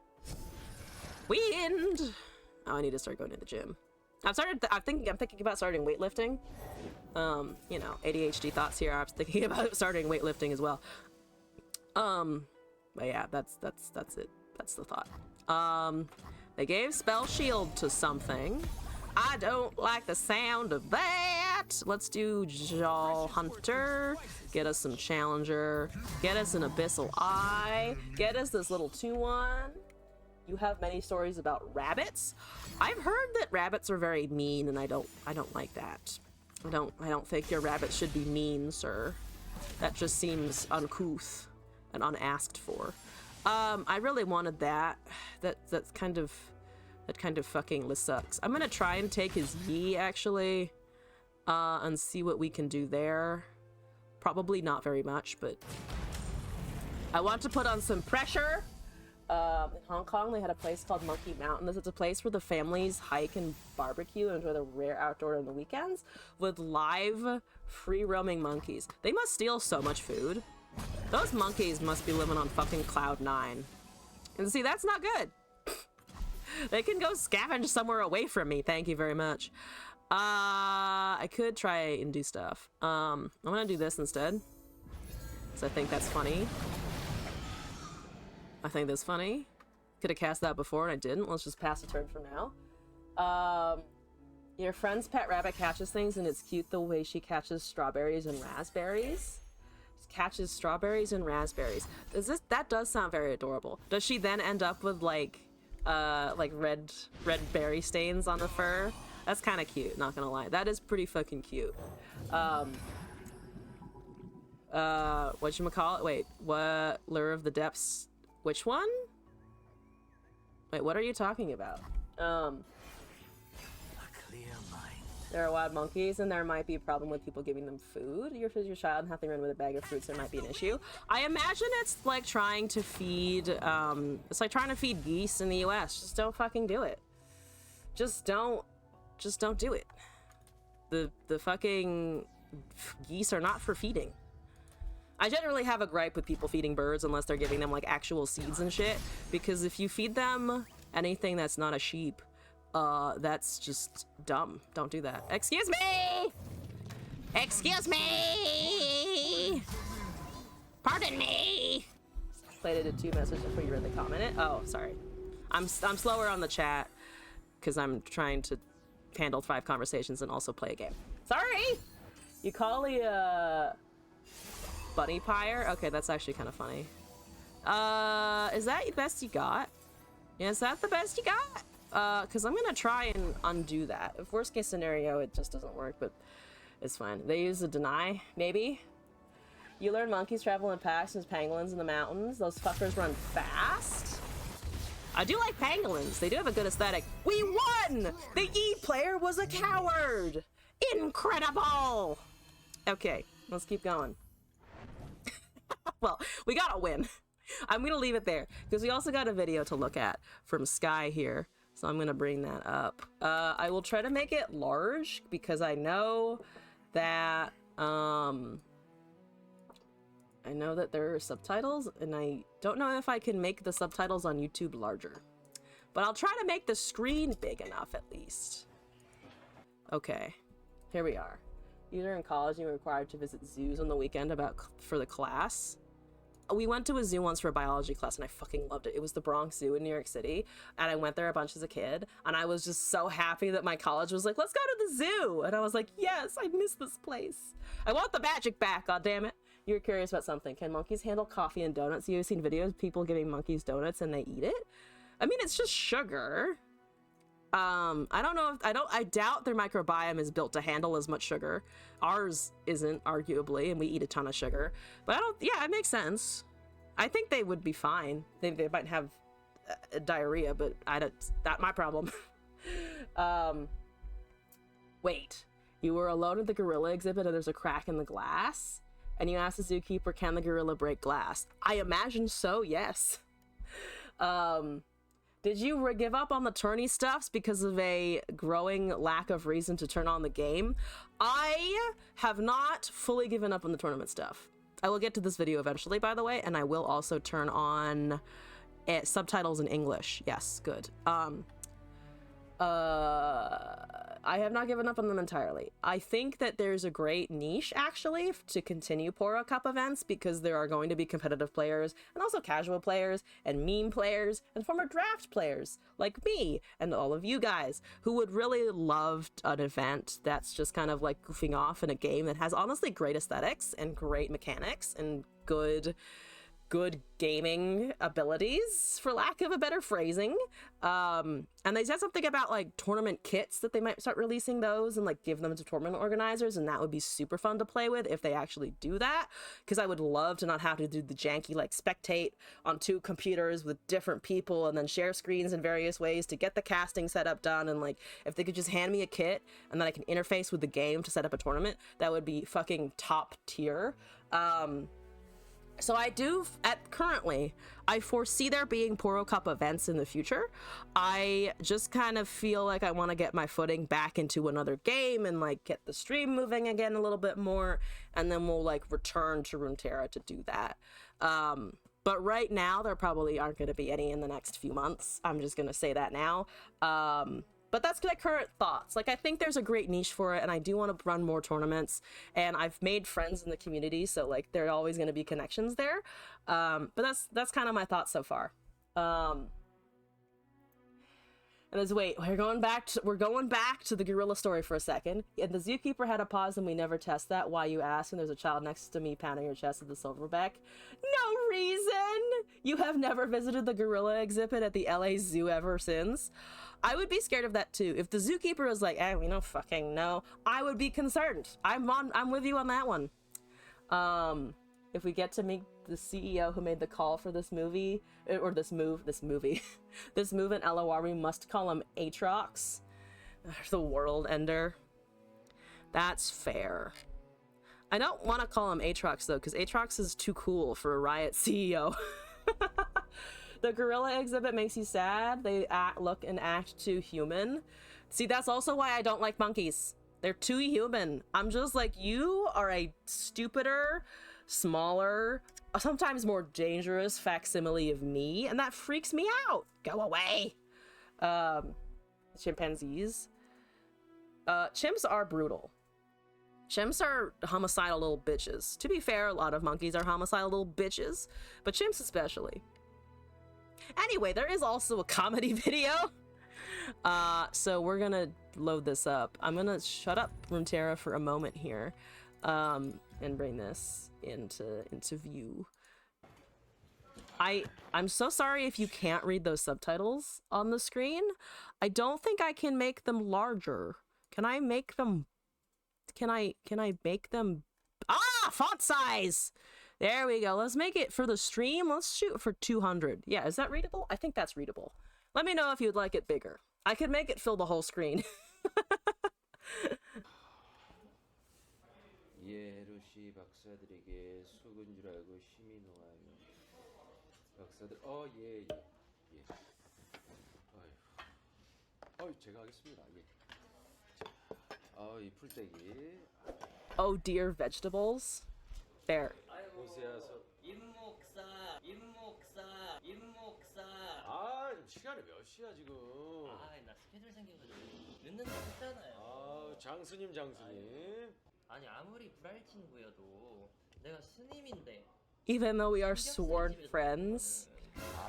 Oh, I need to start going to the gym. I'm thinking about starting weightlifting. You know, ADHD thoughts here. I was thinking about starting weightlifting as well. But yeah, that's it. That's the thought. They gave Spell Shield to something. I don't like the sound of that. Let's do Jaw Hunter. Get us some Challenger. Get us an Abyssal Eye. Get us this little 2-1. You have many stories about rabbits. I've heard that rabbits are very mean, and I don't like that. I don't think your rabbit should be mean, sir. That just seems uncouth and unasked for. I really wanted that. That kind of fucking sucks. I'm gonna try and take his Yi, actually, and see what we can do there. Probably not very much, but I want to put on some pressure. In Hong Kong, they had a place called Monkey Mountain. This is a place where the families hike and barbecue and enjoy the rare outdoor on the weekends with live, free-roaming monkeys. They must steal so much food. Those monkeys must be living on fucking cloud 9. And see, that's not good. They can go scavenge somewhere away from me. Thank you very much. I could try and do stuff. I'm gonna do this instead. Because I think that's funny. I think that's funny. Could have cast that before and I didn't. Let's just pass a turn for now. Your friend's pet rabbit catches things and it's cute the way she catches strawberries and raspberries. Catches strawberries and raspberries. That does sound very adorable. Does she then end up with like red berry stains on the fur? That's kind of cute, not gonna lie. That is pretty fucking cute. Whatchamacallit? Wait, what? Lure of the Depths? Which one? Wait, what are you talking about? A clear mind. There are wild monkeys, and there might be a problem with people giving them food. Your child and have to run with a bag of fruits. There might be an issue. I imagine it's like trying to feed. It's like trying to feed geese in the U.S. Just don't fucking do it. Just don't do it. The fucking geese are not for feeding. I generally have a gripe with people feeding birds unless they're giving them like actual seeds and shit, because if you feed them anything that's not a sheep, that's just dumb. Don't do that. Excuse me! Excuse me! Pardon me! Played it at 2 messages before you read the comment. Oh, sorry. I'm slower on the chat because I'm trying to handle 5 conversations and also play a game. Sorry! You call the bunny pyre? Okay, that's actually kind of funny. Is that the best you got? Yeah, is that the best you got? Because I'm gonna try and undo that. If worst case scenario, it just doesn't work, but it's fine. They use a deny, maybe? You learn monkeys travel in packs as pangolins in the mountains. Those fuckers run fast. I do like pangolins. They do have a good aesthetic. We won! The E player was a coward! Incredible! Okay, let's keep going. Well, we got a win. I'm gonna leave it there because we also got a video to look at from Sky here. So I'm gonna bring that up. I will try to make it large because I know that there are subtitles, and I don't know if I can make the subtitles on YouTube larger. But I'll try to make the screen big enough at least. Okay, here we are. You're in college and you're required to visit zoos on the weekend for the class. We went to a zoo once for a biology class and I fucking loved it. It was the Bronx Zoo in New York City, and I went there a bunch as a kid, and I was just so happy that my college was like, let's go to the zoo, and I was like, yes, I miss this place. I want the magic back, goddammit. You're curious about something. Can monkeys handle coffee and donuts? You've seen videos of people giving monkeys donuts and they eat it? I mean, it's just sugar. I don't know if I doubt their microbiome is built to handle as much sugar. Ours isn't, arguably, and we eat a ton of sugar. But yeah, it makes sense. I think they would be fine. They might have diarrhea, but that's not my problem. Wait, you were alone at the gorilla exhibit and there's a crack in the glass? And you asked the zookeeper, can the gorilla break glass? I imagine so, yes. Did you give up on the tourney stuffs because of a growing lack of reason to turn on the game? I have not fully given up on the tournament stuff. I will get to this video eventually, by the way, and I will also turn on subtitles in English. Yes, good. I have not given up on them entirely. I think that there's a great niche, actually, to continue Poro Cup events, because there are going to be competitive players, and also casual players, and meme players, and former draft players, like me, and all of you guys, who would really love an event that's just kind of like goofing off in a game that has honestly great aesthetics, and great mechanics, and good gaming abilities, for lack of a better phrasing. And they said something about like tournament kits, that they might start releasing those and like give them to tournament organizers, and that would be super fun to play with if they actually do that, because I would love to not have to do the janky like spectate on 2 computers with different people and then share screens in various ways to get the casting setup done. And like, if they could just hand me a kit and then I can interface with the game to set up a tournament, that would be fucking top tier. So I do, currently, I foresee there being Poro Cup events in the future. I just kind of feel like I want to get my footing back into another game and like get the stream moving again a little bit more, and then we'll like return to Runeterra to do that. But right now, there probably aren't going to be any in the next few months. I'm just going to say that now. But that's my current thoughts. Like, I think there's a great niche for it, and I do want to run more tournaments, and I've made friends in the community, so like there are always going to be connections there. But that's kind of my thoughts so far. And as wait, we're going back to the gorilla story for a second. And the zookeeper had a pause, and we never test that. Why, you ask? And there's a child next to me pounding your chest with the silverback. No reason. You have never visited the gorilla exhibit at the LA Zoo ever since. I would be scared of that too. If the zookeeper was like, we don't fucking know, I would be concerned. I'm with you on that one. If we get to meet the CEO who made the call for this movie, or this move in LOR, we must call him Aatrox, the world ender. That's fair. I don't want to call him Aatrox though, because Aatrox is too cool for a Riot CEO. The gorilla exhibit makes you sad. They look and act too human. See, that's also why I don't like monkeys. They're too human. I'm just like, you are a stupider, smaller, sometimes more dangerous facsimile of me, and that freaks me out. Go away. Chimpanzees. Chimps are brutal. Chimps are homicidal little bitches. To be fair, a lot of monkeys are homicidal little bitches, but chimps especially. Anyway, there is also a comedy video. So we're gonna load this up. I'm gonna shut up Runeterra for a moment here, and bring this into view. I'm so sorry if you can't read those subtitles on the screen. I don't think I can make them larger. Can I make them? Can I make them? Ah, font size. There we go. Let's make it for the stream. Let's shoot for 200. Yeah, is that readable? I think that's readable. Let me know if you'd like it bigger. I could make it fill the whole screen. 예, 루시 박사들에게 속은 줄 알고 힘이 놓아요. 박사들, 예, 예, 예. 제가 하겠습니다. 예. 이 풀떼기. Oh dear, vegetables. There. 보세요. 임목사. 시간이 몇 시야 지금? 나 스케줄 생겨가지고 늦는다 했잖아요. 장수님. 아니 아무리 불알 친구여도 내가 스님인데. Even though we are sworn friends,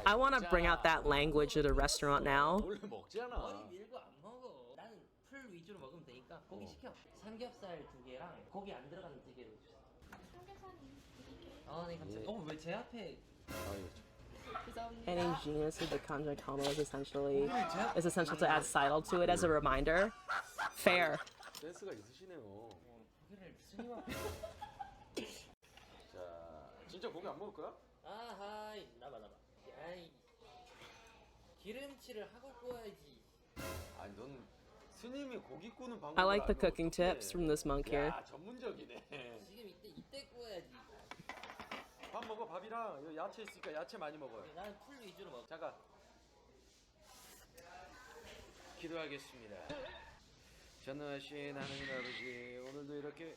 I want to bring out that language at a restaurant now. 원래 먹잖아. 머리 밀고 안 먹어. 나는 풀 위주로 먹으면 되니까 고기 시켜. 삼겹살 2개랑 고기 안 들어가는 찌개로 주세요. 네 갑자기. 예. 왜 제 앞에? Any genus of the kanji kama is essential to add sidle to it as a reminder. Fair. 센스가 있으시네요. 고기를 스님 앞에. 자, 진짜 고기 안 먹을 거야? 아하이 나봐. 야이 기름칠을 하고 구워야지. 아니 넌 스님이 고기 구는 방법. I like the cooking tips from this monk here. 야, 전문적이네. 지금 이때 구워야지. 밥 먹어. 밥이랑 여기 야채 있으니까 야채 많이 먹어요. 나는 풀 위주로 먹어. 잠깐. 기도하겠습니다. 전능하신 하나님 아버지, 오늘도 이렇게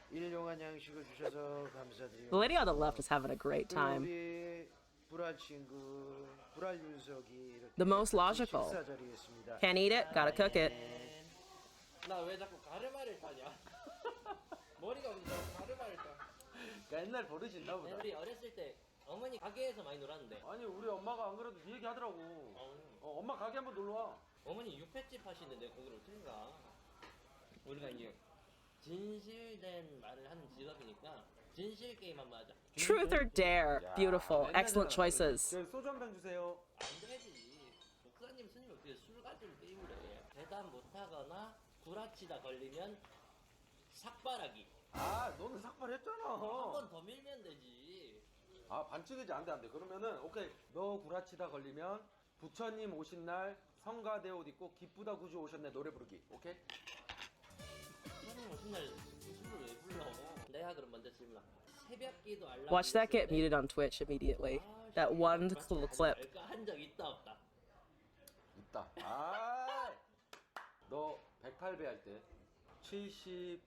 일용한 양식을 주셔서 감사드립니다. The lady on the left is having a great time. 우리 불알 친구, 불알 윤석이 이렇게 The most logical. 식사 자리에 있습니다. Can't eat it, gotta cook it. 나 왜 자꾸 가르마를 타냐? 머리가 없는데 가르마를 타. 그러니까 옛날 버릇이 있나 보다. 우리 어렸을 때 어머니 가게에서 많이 놀았는데. 아니 우리 엄마가 안 그래도 네 얘기 하더라고. 엄마 가게 한번 놀러 와. 어머니 육회집 하시는데 거기를 어떻게 가? 우리가 이제 진실된 말을 하는 직업이니까 진실 게임 한번 하자. Truth or dare. Beautiful. Excellent choices. 소주 한 병 주세요. 안 되지. 목사님 스님 어떻게 술 가지고 게임을 해? 대답 못하거나 구라치다 걸리면 삭발하기. 너는 삭발했잖아. 한 번 더 밀면 되지. 반칙이지. 안 돼. 그러면은 오케이. 너 구라치다 걸리면 부처님 오신 날 성가대 옷 입고 기쁘다 구주 오셨네 노래 부르기. 오케이? 부처님 오신 날 술을 왜 불러? 내가 그럼 먼저 질문. 새벽기도 알람. Watch that get muted on Twitch immediately. That one little clip. 한적 있다 없다. 있다. 너 108배 할 때 70,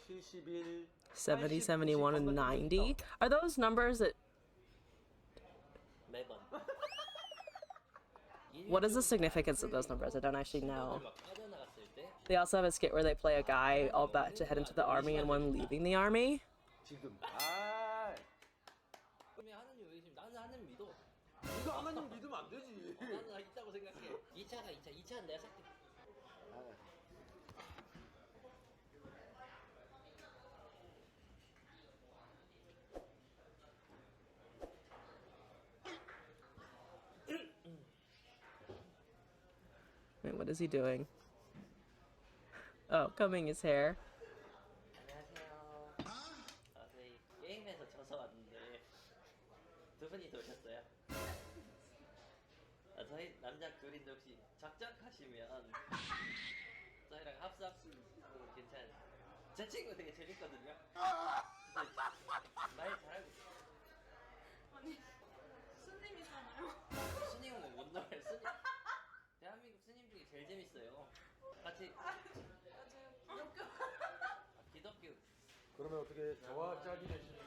71, 70, 71, and 90. Are those numbers that... 매번. What is the significance of those numbers? I don't actually know. 막 빠져나갔을 때 They also have a skit where they play a guy all about to head into the army and one leaving the army. 지금. 그러면 하느님 왜 계시면 나는 하느님 믿어. 네가 하나님 믿으면 안 되지. 나는 있다고 생각해. 2차는 내가 살게. Wait, what is he doing? Oh, combing his hair. 안녕하세요. 저희 게임에서 져서 왔는데 두 분이 더 오셨어요. 저희 남자 둘인데 혹시 작작하시면 저희랑 합수합수 괜찮아요. 제 친구 되게 재밌거든요. 말 잘하고 있어요. 아니 스님이잖아요. 스님은 못 나와요. 스님. 대한민국 스님 중에 제일 재밌어요. 같이 제가 부럽게 그러면 어떻게 저와 짝이 되시는?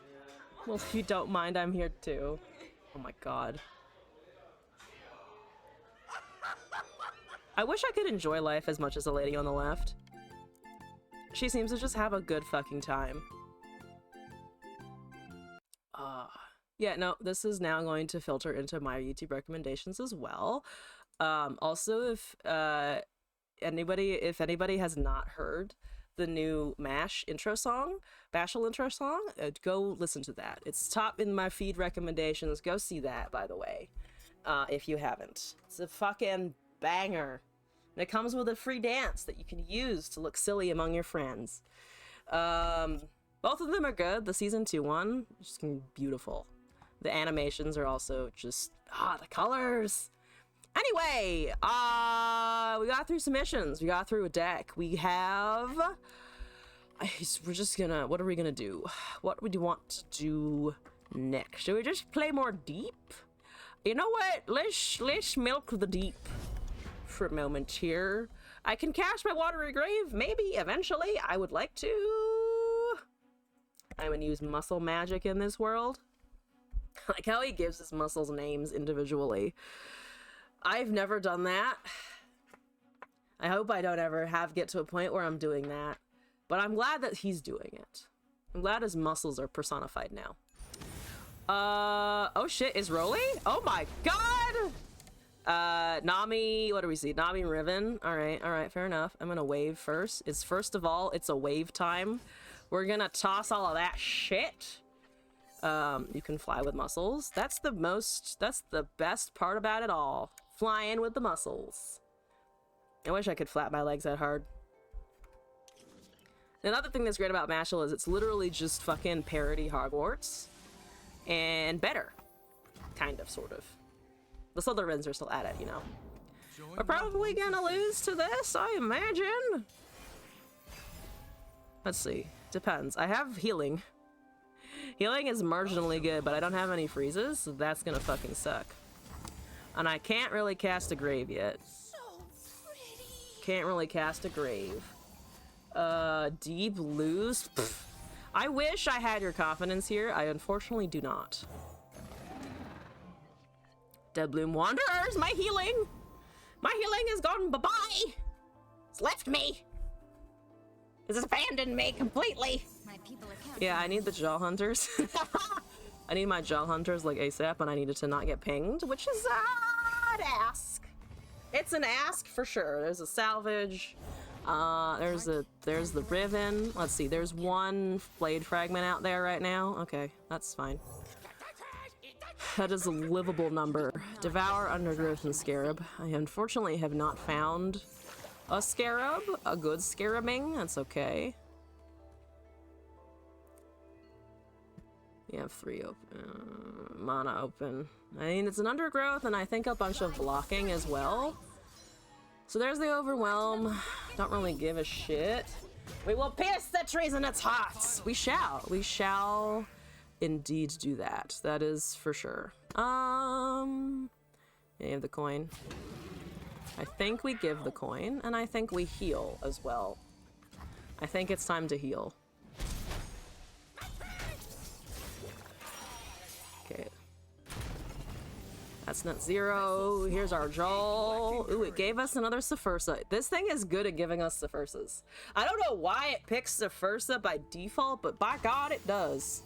Well, if you don't mind, I'm here too. Oh my god. I wish I could enjoy life as much as the lady on the left. She seems to just have a good fucking time. Yeah, no, this is now going to filter into my YouTube recommendations as well. Also, if anybody has not heard the new MASH intro song, Bashel intro song, go listen to that. It's top in my feed recommendations. Go see that, by the way, if you haven't. It's a fucking banger. And it comes with a free dance that you can use to look silly among your friends. Both of them are good. The season 2 one, just beautiful. The animations are also just, the colors. Anyway, we got through some missions. We got through a deck. We have, we're just gonna, what are we gonna do? What would you want to do next? Should we just play more deep? You know what? Let's milk the deep for a moment here. I can cast my Watery Grave, maybe, eventually. I would like to. I'm gonna use muscle magic in this world. Like how he gives his muscles names individually. I've never done that. I hope I don't ever get to a point where I'm doing that. But I'm glad that he's doing it. I'm glad his muscles are personified now. Oh shit, is Rolly? Oh my god! Nami, what do we see? Nami and Riven. Alright, fair enough. I'm gonna wave first. First of all, it's a wave time. We're gonna toss all of that shit. You can fly with muscles. That's the best part about it all. Flying with the muscles. I wish I could flap my legs that hard. Another thing that's great about Mashle is it's literally just fucking parody Hogwarts. And better. Kind of, sort of. The Slytherins are still at it, you know. We're probably gonna lose to this, I imagine. Let's see. Depends. I have healing. Healing is marginally good, but I don't have any freezes, so that's gonna fucking suck. And I can't really cast a grave yet. Can't really cast a grave. Deep lose? Pfft. I wish I had your confidence here. I unfortunately do not. Deadbloom Wanderers, my healing! My healing is gone bye-bye! It's left me! It's abandoned me completely! My people are counting. Yeah, I need the Jaw Hunters. I need my Jaw Hunters like ASAP, and I needed to not get pinged, which is an ask. It's an ask for sure. There's a salvage. There's the Riven. Let's see, there's one blade fragment out there right now. Okay, that's fine. That is a livable number. Devour, Undergrowth, and Scarab. I unfortunately have not found a Scarab, a good Scarabing. That's okay. You have 3 open, mana open. I mean, it's an Undergrowth, and I think a bunch of blocking as well. So there's the Overwhelm. Don't really give a shit. We will pierce the treasonous hearts. We shall indeed do that. That is for sure. Yeah, you have the coin. I think we give the coin, and I think we heal as well. I think it's time to heal. Okay. That's not 0. Here's our Joel. Ooh, it gave us another Sephirsa. This thing is good at giving us Sephirsas. I don't know why it picks Sephirsa by default, but by God, it does.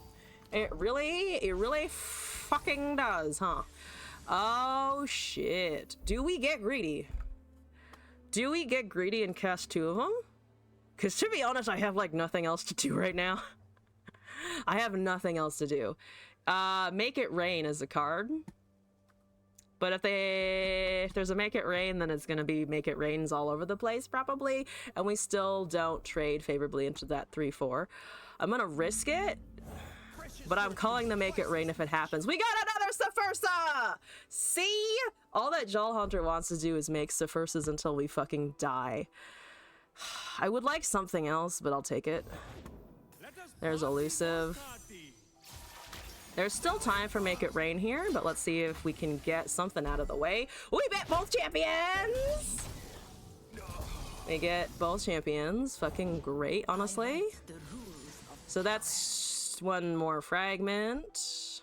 It really fucking does, huh? Oh, shit. Do we get greedy? Do we get greedy and cast 2 of them? Because to be honest, I have, like, nothing else to do right now. I have nothing else to do. Make It Rain is a card. But if there's a Make It Rain, then it's gonna be Make It Rains all over the place, probably. And we still don't trade favorably into that 3/4. I'm gonna risk it, but I'm calling the Make It Rain if it happens. We got another Sephirsa! See? All that Jaw Hunter wants to do is make Sephirsas until we fucking die. I would like something else, but I'll take it. There's Elusive. There's still time for Make It Rain here, but let's see if we can get something out of the way. We bet both champions! We get both champions. Fucking great, honestly. So that's one more fragment.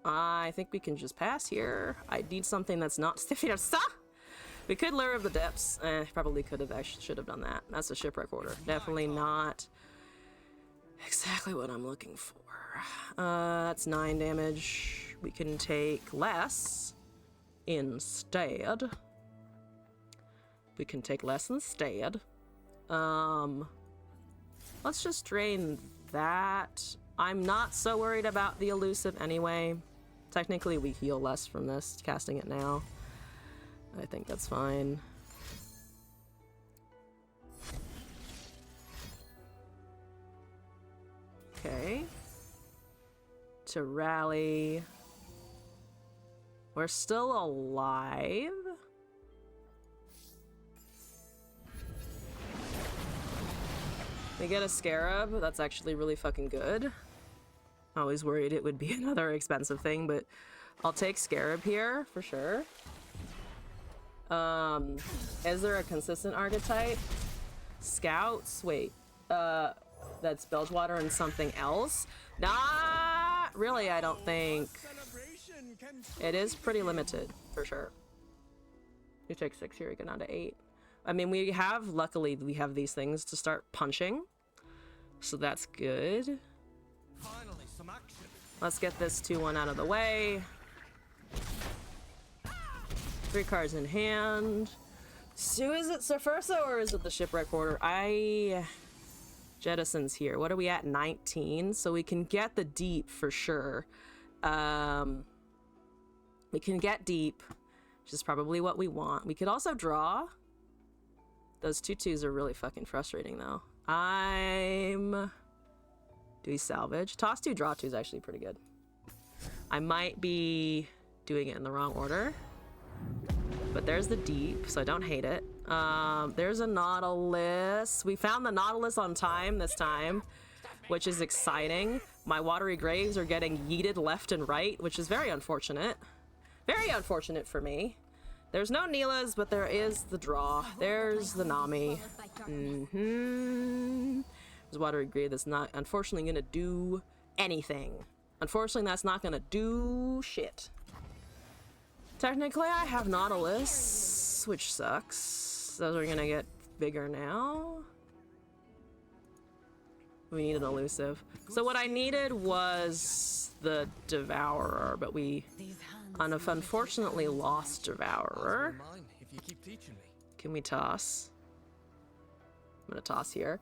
I think we can just pass here. I need something that's not Stifiosa. We could Lure of the Depths. Probably could have. I should have done that. That's a shipwreck order. Definitely not exactly what I'm looking for. That's 9 damage. We can take less instead. We can take less instead. Let's just drain that. I'm not so worried about the elusive anyway. Technically, we heal less from this, casting it now. I think that's fine. Okay. To rally. We're still alive. We get a scarab. That's actually really fucking good. I was worried it would be another expensive thing, but I'll take scarab here for sure. Is there a consistent archetype? Scouts? Wait. That's Bilgewater and something else? Not really, I don't think. It is pretty limited, for sure. You take 6 here, you get down to 8. I mean, luckily, we have these things to start punching. So that's good. Finally, some action. Let's get this 2-1 out of the way. 3 cards in hand. So is it Surfersa or is it the Shipwreck Order? Jettison's here. What are we at? 19. So we can get the deep for sure. We can get deep, which is probably what we want. We could also draw. Those 2/2s are really fucking frustrating though. Do we salvage? Toss 2, draw 2 is actually pretty good. I might be doing it in the wrong order. But there's the deep, so I don't hate it. There's a Nautilus. We found the Nautilus on time this time, which is exciting. My watery graves are getting yeeted left and right, which is very unfortunate. Very unfortunate for me. There's no Neelas, but there is the draw. There's the Nami. There's watery grave that's not, unfortunately, gonna do anything. Unfortunately, that's not gonna do shit. Technically, I have Nautilus, which sucks. Those are gonna get bigger now. We need an elusive. So what I needed was the Devourer, but we unfortunately lost Devourer. Mine, if you keep teaching me. Can we toss? I'm gonna toss here.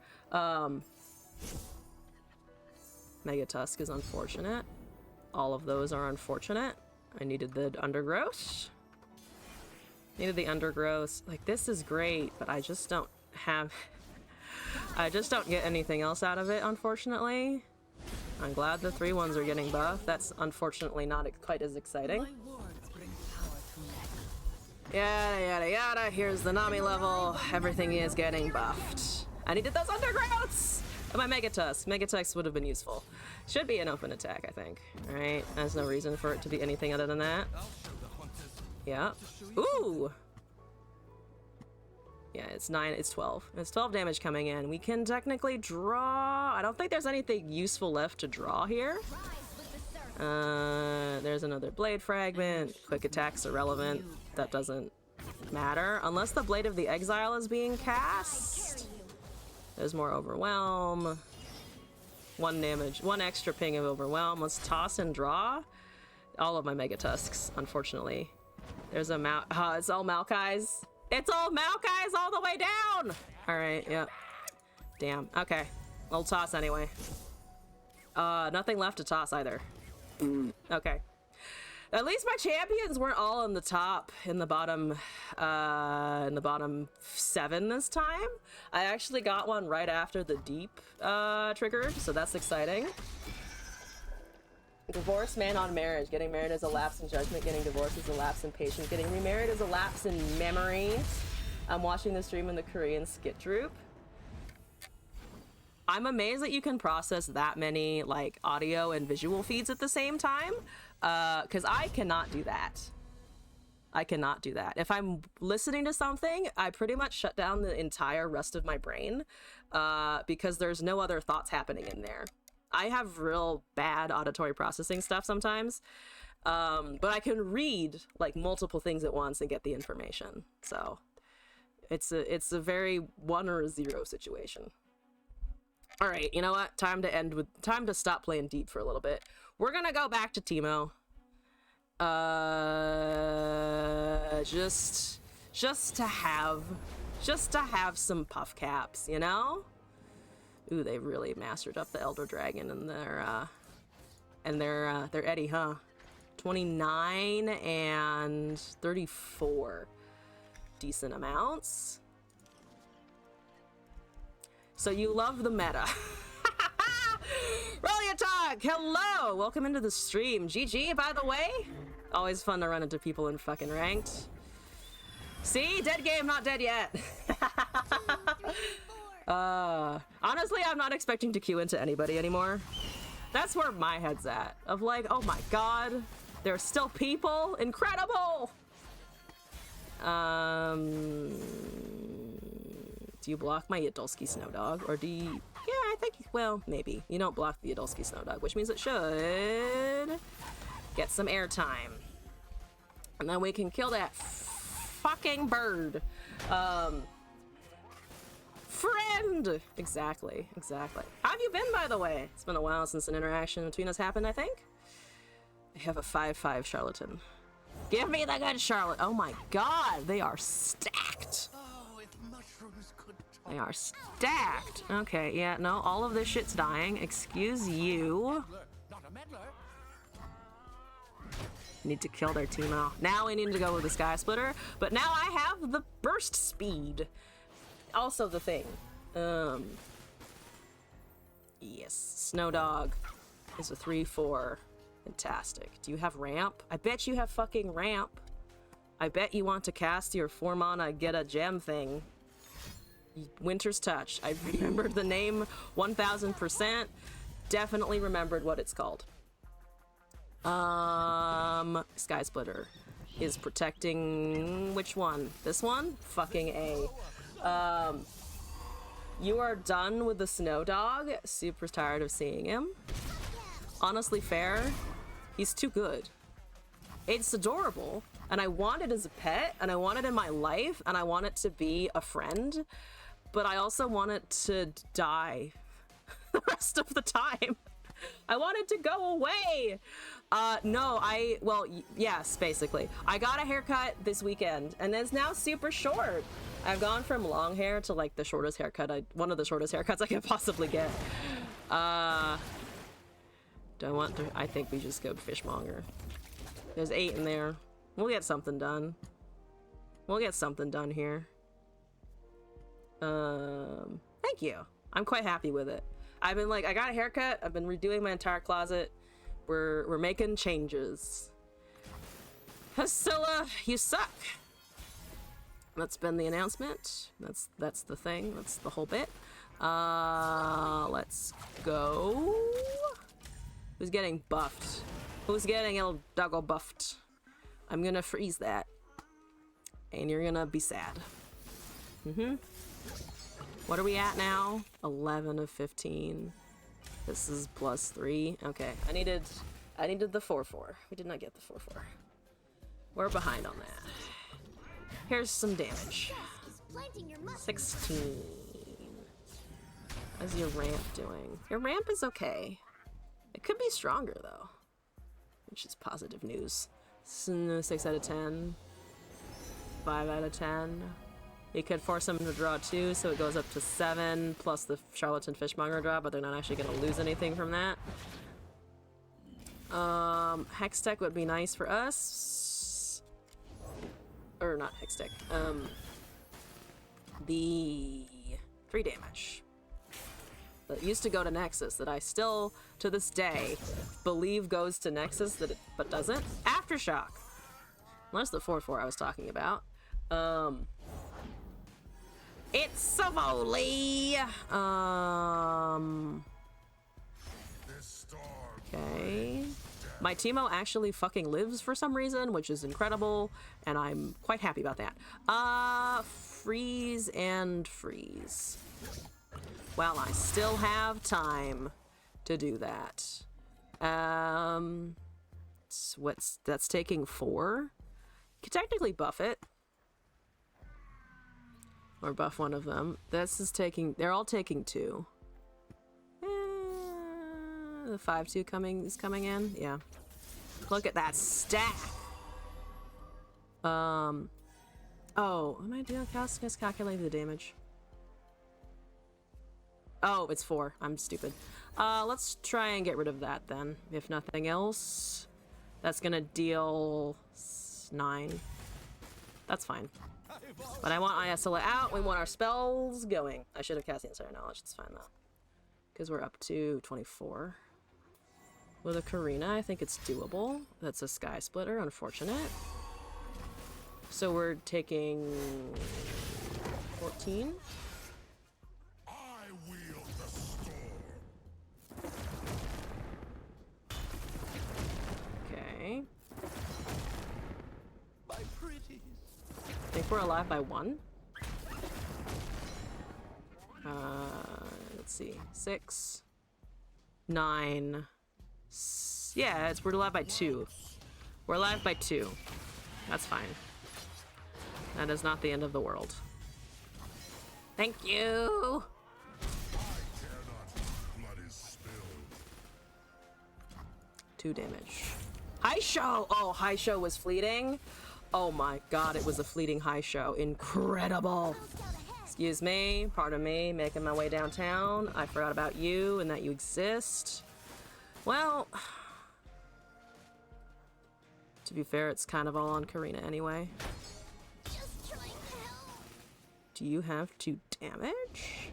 Mega Tusk is unfortunate. All of those are unfortunate. I needed the Undergrowth. Needed the Undergrowth. Like, this is great, but I just don't have... I just don't get anything else out of it, unfortunately. I'm glad the 3/1s are getting buffed. That's unfortunately not quite as exciting. Yada yada yada. Here's the Nami level. Everything is getting buffed. I needed those Undergrowths! And my Mega Tusk. Mega Tusk would have been useful. Should be an open attack, I think. Alright, there's no reason for it to be anything other than that. Yeah. Ooh! Yeah, it's 9, it's 12. It's 12 damage coming in. We can technically draw... I don't think there's anything useful left to draw here. There's another Blade Fragment. Quick Attack's irrelevant. That doesn't matter. Unless the Blade of the Exile is being cast. There's more Overwhelm. 1 damage. 1 extra ping of Overwhelm. Let's toss and draw. All of my Mega Tusks, unfortunately. There's a it's all Maokai's. It's all Maokai's all the way down! Alright, yeah. Damn. Okay. I'll toss anyway. Nothing left to toss either. Okay. At least my champions weren't all in the top, in the bottom 7 this time. I actually got one right after the deep triggered, so that's exciting. Divorce, man on marriage. Getting married is a lapse in judgment. Getting divorced is a lapse in patience. Getting remarried is a lapse in memory. I'm watching the stream in the Korean skit droop. I'm amazed that you can process that many like audio and visual feeds at the same time, because I cannot do that. I cannot do that. If I'm listening to something, I pretty much shut down the entire rest of my brain because there's no other thoughts happening in there. I have real bad auditory processing stuff sometimes, but I can read like multiple things at once and get the information. So it's a very 1 or a 0 situation. All right, you know what? Time to stop playing deep for a little bit. We're gonna go back to Teemo. Just to have some puff caps, you know? Ooh, they really mastered up the Elder Dragon and their Eddie, huh? 29 and 34. Decent amounts. So you love the meta. Roll your talk! Hello! Welcome into the stream. GG, by the way. Always fun to run into people in fucking ranked. See? Dead game, not dead yet. Honestly, I'm not expecting to queue into anybody anymore. That's where my head's at. Of like, oh my god, there's still people? Incredible! Do you block my Yadulski Snowdog? Or do you... Yeah, I think... Well, maybe. You don't block the Yadulski Snowdog, which means it should... get some airtime. And then we can kill that fucking bird. Friend! Exactly. How have you been, by the way? It's been a while since an interaction between us happened, I think. I have a 5/5 charlatan. Give me the good Charlotte. Oh my god, they are stacked. Oh, if mushrooms could talk. They are stacked. Okay, yeah, no, all of this shit's dying. Excuse you. Not a meddler. Need to kill their Teemo. Now we need to go with the Sky Splitter, but now I have the burst speed. Also the thing. Yes, Snowdog is a 3/4. Fantastic. Do you have ramp? I bet you have fucking ramp. I bet you want to cast your 4 mana get a gem thing. Winter's Touch. I remembered the name 1000%. Definitely remembered what it's called. Sky Splitter is protecting which one? This one? Fucking A. You are done with the Snowdog. Super tired of seeing him. Honestly fair. He's too good. It's adorable, and I want it as a pet, and I want it in my life, and I want it to be a friend, but I also want it to die the rest of the time. I want it to go away. Yes, basically. I got a haircut this weekend, and it's now super short. I've gone from long hair to like the shortest haircut, one of the shortest haircuts I could possibly get. Don't want to, I think we just go fishmonger. There's 8 in there. We'll get something done. We'll get something done here. Thank you. I'm quite happy with it. I've been like, I got a haircut. I've been redoing my entire closet. We're making changes. Hasilla, you suck. That's been the announcement. That's the thing. That's the whole bit. Let's go. Who's getting buffed? Who's getting El Doggo buffed? I'm gonna freeze that. And you're gonna be sad. What are we at now? 11 of 15. This is +3. Okay, I needed the 4/4. We did not get the 4/4. We're behind on that. Here's some damage. 16. How's your ramp doing? Your ramp is okay. It could be stronger though, which is positive news. 6 out of 10. 5 out of 10. You could force them to draw 2, so it goes up to 7, plus the Charlatan Fishmonger draw, but they're not actually going to lose anything from that. Hextech would be nice for us. Or not Hextech. The 3 damage. That used to go to Nexus, that I still, to this day, believe goes to Nexus, but doesn't. Aftershock! Well, that's the 4/4 I was talking about. It's Savoli! Okay. My Teemo actually fucking lives for some reason, which is incredible, and I'm quite happy about that. Freeze and freeze. Well, I still have time to do that. That's taking 4? Could technically buff it. Or buff one of them. This is taking, they're all taking 2. The 5-2 is coming in, yeah. Look at that stack. Oh, am I doing miscalculating the damage? Oh, it's 4. I'm stupid. Let's try and get rid of that then. If nothing else, that's gonna deal 9. That's fine. But I want Isola out. We want our spells going. I should have cast the Insider Knowledge. It's fine though, because we're up to 24. With a Karina, I think it's doable. That's a Sky Splitter, unfortunate. So we're taking 14. I wield the storm. Okay. My pretties. I think we're alive by 1. Let's see. 6, 9. Yeah, we're alive by 2. We're alive by 2. That's fine. That is not the end of the world. Thank you! Blood is spilled. 2 damage. High show! Oh, high show was fleeting. Oh my god, it was a fleeting high show. Incredible! Excuse me, pardon me, making my way downtown. I forgot about you and that you exist. Well, to be fair, it's kind of all on Karina anyway. Just trying to help. Do you have 2 damage?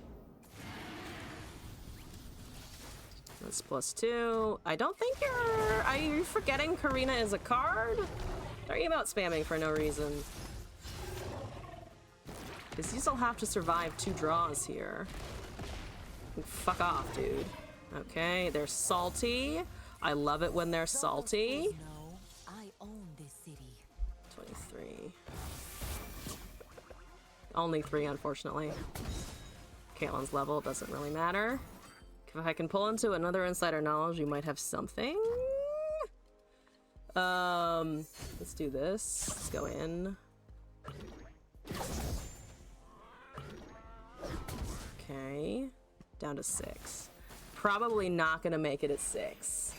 That's +2. I don't think are you forgetting Karina is a card? Are you about spamming for no reason? Because you still have to survive 2 draws here. Fuck off, dude. Okay, they're salty. I love it when they're salty. No, I own this city. 23. Only 3, unfortunately. Caitlin's level doesn't really matter. If I can pull into another Insider Knowledge, you might have something. Let's do this. Let's go in. Okay. Down to 6. Probably not gonna make it at 6.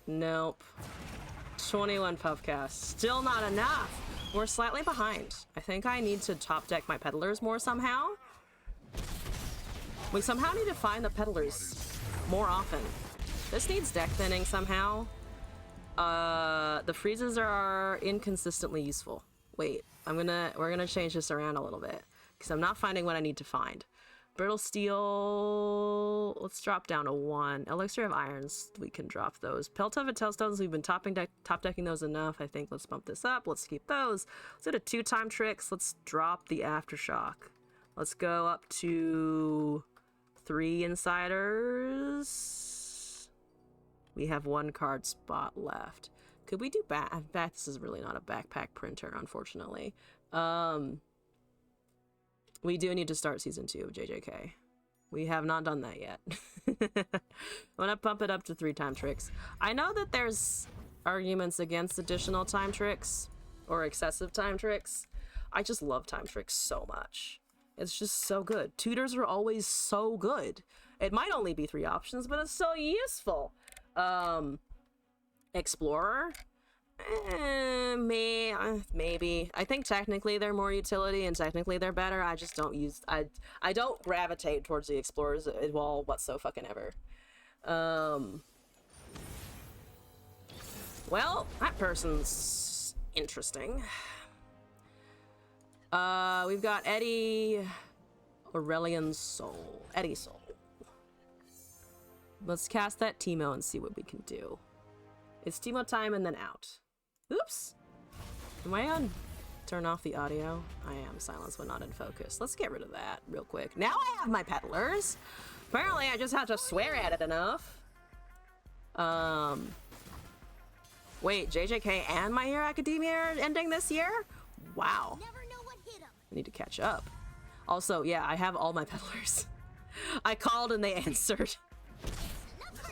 Nope. 21 Puffcast. Still not enough. We're slightly behind. I think I need to top deck my peddlers more somehow. We somehow need to find the peddlers more often. This needs deck thinning somehow. The freezes are inconsistently useful. Wait, we're gonna change this around a little bit because I'm not finding what I need to find. Brittle Steel, let's drop down to 1. Elixir of Irons, we can drop those. Pelt of Tailstones, we've been top decking those enough. I think let's bump this up. Let's keep those. Let's do a 2-time tricks. Let's drop the Aftershock. Let's go up to 3 Insiders. We have 1 card spot left. Could we do this is really not a backpack printer, unfortunately. We do need to start season 2 of JJK. We have not done that yet. I'm gonna pump it up to 3-time tricks. I know that there's arguments against additional time tricks or excessive time tricks. I just love time tricks so much. It's just so good. Tutors are always so good. It might only be 3 options, but it's so useful. Explorer? Maybe. I think technically they're more utility and technically they're better. I just don't use... I don't gravitate towards the Explorers at all whatsoever. Well, that person's interesting. We've got Eddie Aurelian Soul. Eddie Soul. Let's cast that Teemo and see what we can do. It's Teemo time and then out. Oops. Am I on? Turn off the audio. I am. Silence when not in focus. Let's get rid of that real quick. Now I have my peddlers. Apparently I just have to swear at it enough. Wait, JJK and My Hero Academia are ending this year? Wow. Never know what hit him. I need to catch up. Also, yeah, I have all my peddlers. I called and they answered.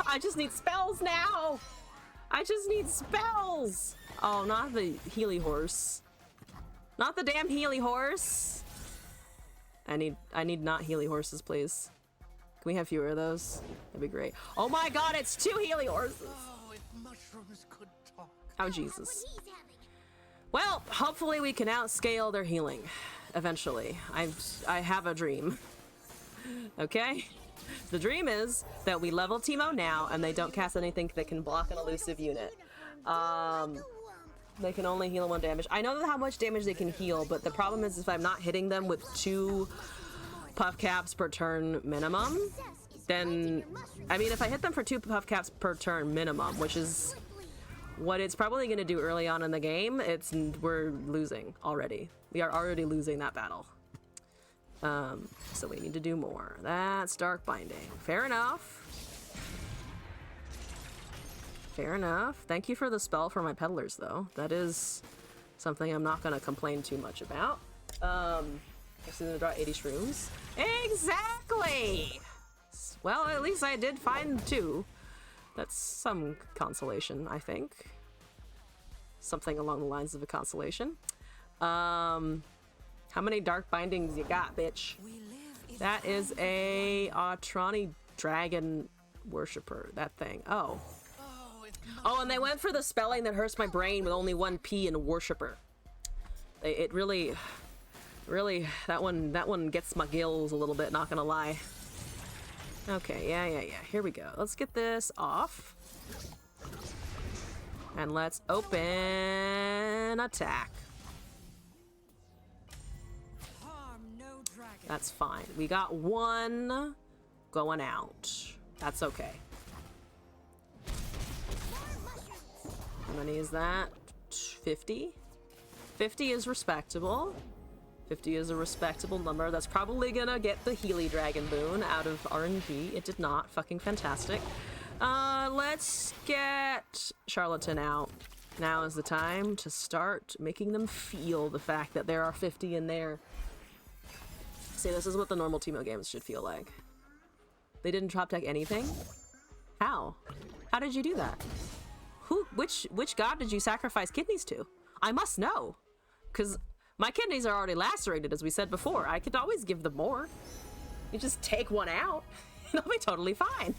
I just need spells now! I just need spells! Oh, not the Healy horse. Not the damn Healy horse! I need not Healy horses, please. Can we have fewer of those? That'd be great. Oh my god, it's 2 Healy horses! Oh, if mushrooms could talk. Oh, What Jesus. he's having. Well, hopefully we can outscale their healing. Eventually. I have a dream. Okay? The dream is that we level Teemo now and they don't cast anything that can block an elusive unit. They can only heal 1 damage. I know how much damage they can heal, but the problem is if I'm not hitting them with 2 puff caps per turn minimum, then... I mean, if I hit them for 2 puff caps per turn minimum, which is what it's probably going to do early on in the game, we're losing already. We are already losing that battle. So we need to do more. That's Dark Binding. Fair enough. Fair enough. Thank you for the spell for my peddlers, though. That is something I'm not going to complain too much about. I see them draw 80 shrooms. Exactly! Well, at least I did find 2. That's some consolation, I think. Something along the lines of a consolation. How many dark bindings you got, bitch? That is a Atrani dragon worshiper. That thing. Oh. Oh, and they went for the spelling that hurts my brain with only 1 P in worshiper. It really, that one gets my gills a little bit. Not gonna lie. Okay, yeah. Here we go. Let's get this off. And let's open attack. That's fine. We got 1 going out. That's okay. How many is that? 50? 50 is respectable. 50 is a respectable number. That's probably gonna get the Healy Dragon boon out of RNG. It did not. Fucking fantastic. Let's get Charlatan out. Now is the time to start making them feel the fact that there are 50 in there. See, this is what the normal Teemo games should feel like. They didn't drop deck anything? How? How did you do that? Which god did you sacrifice kidneys to? I must know. Because my kidneys are already lacerated, as we said before. I could always give them more. You just take 1 out. They'll be totally fine.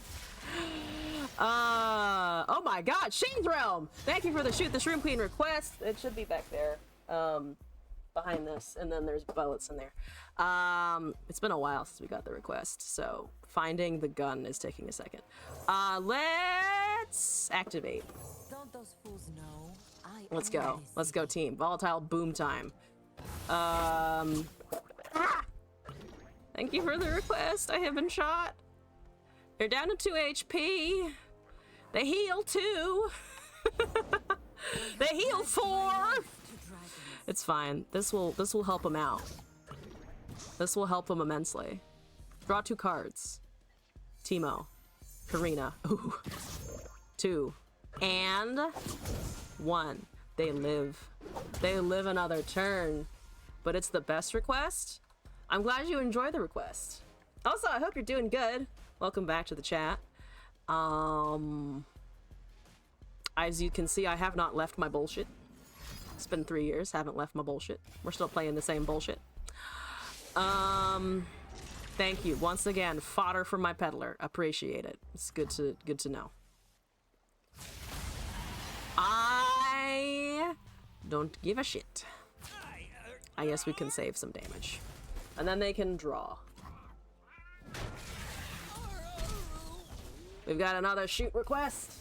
Oh my god, Shane's Realm! Thank you for the Shoot the Shroom Queen request. It should be back there. Behind this, and then there's bullets in there. It's been a while since we got the request, so finding the gun is taking a second. Let's activate. Don't those fools know? Let's go. Let's go, team. Volatile boom time. Thank you for the request. I have been shot. They're down to 2 HP. They heal 2. They heal 4. It's fine. This will help them out. This will help them immensely. Draw 2 cards. Teemo. Karina. Ooh. 2. And 1. They live. They live another turn. But it's the best request. I'm glad you enjoy the request. Also, I hope you're doing good. Welcome back to the chat. As you can see, I have not left my bullshit. It's been 3 years, haven't left my bullshit. We're still playing the same bullshit. Thank you. Once again, fodder for my peddler. Appreciate it. It's good to know. I don't give a shit. I guess we can save some damage. And then they can draw. We've got another shoot request.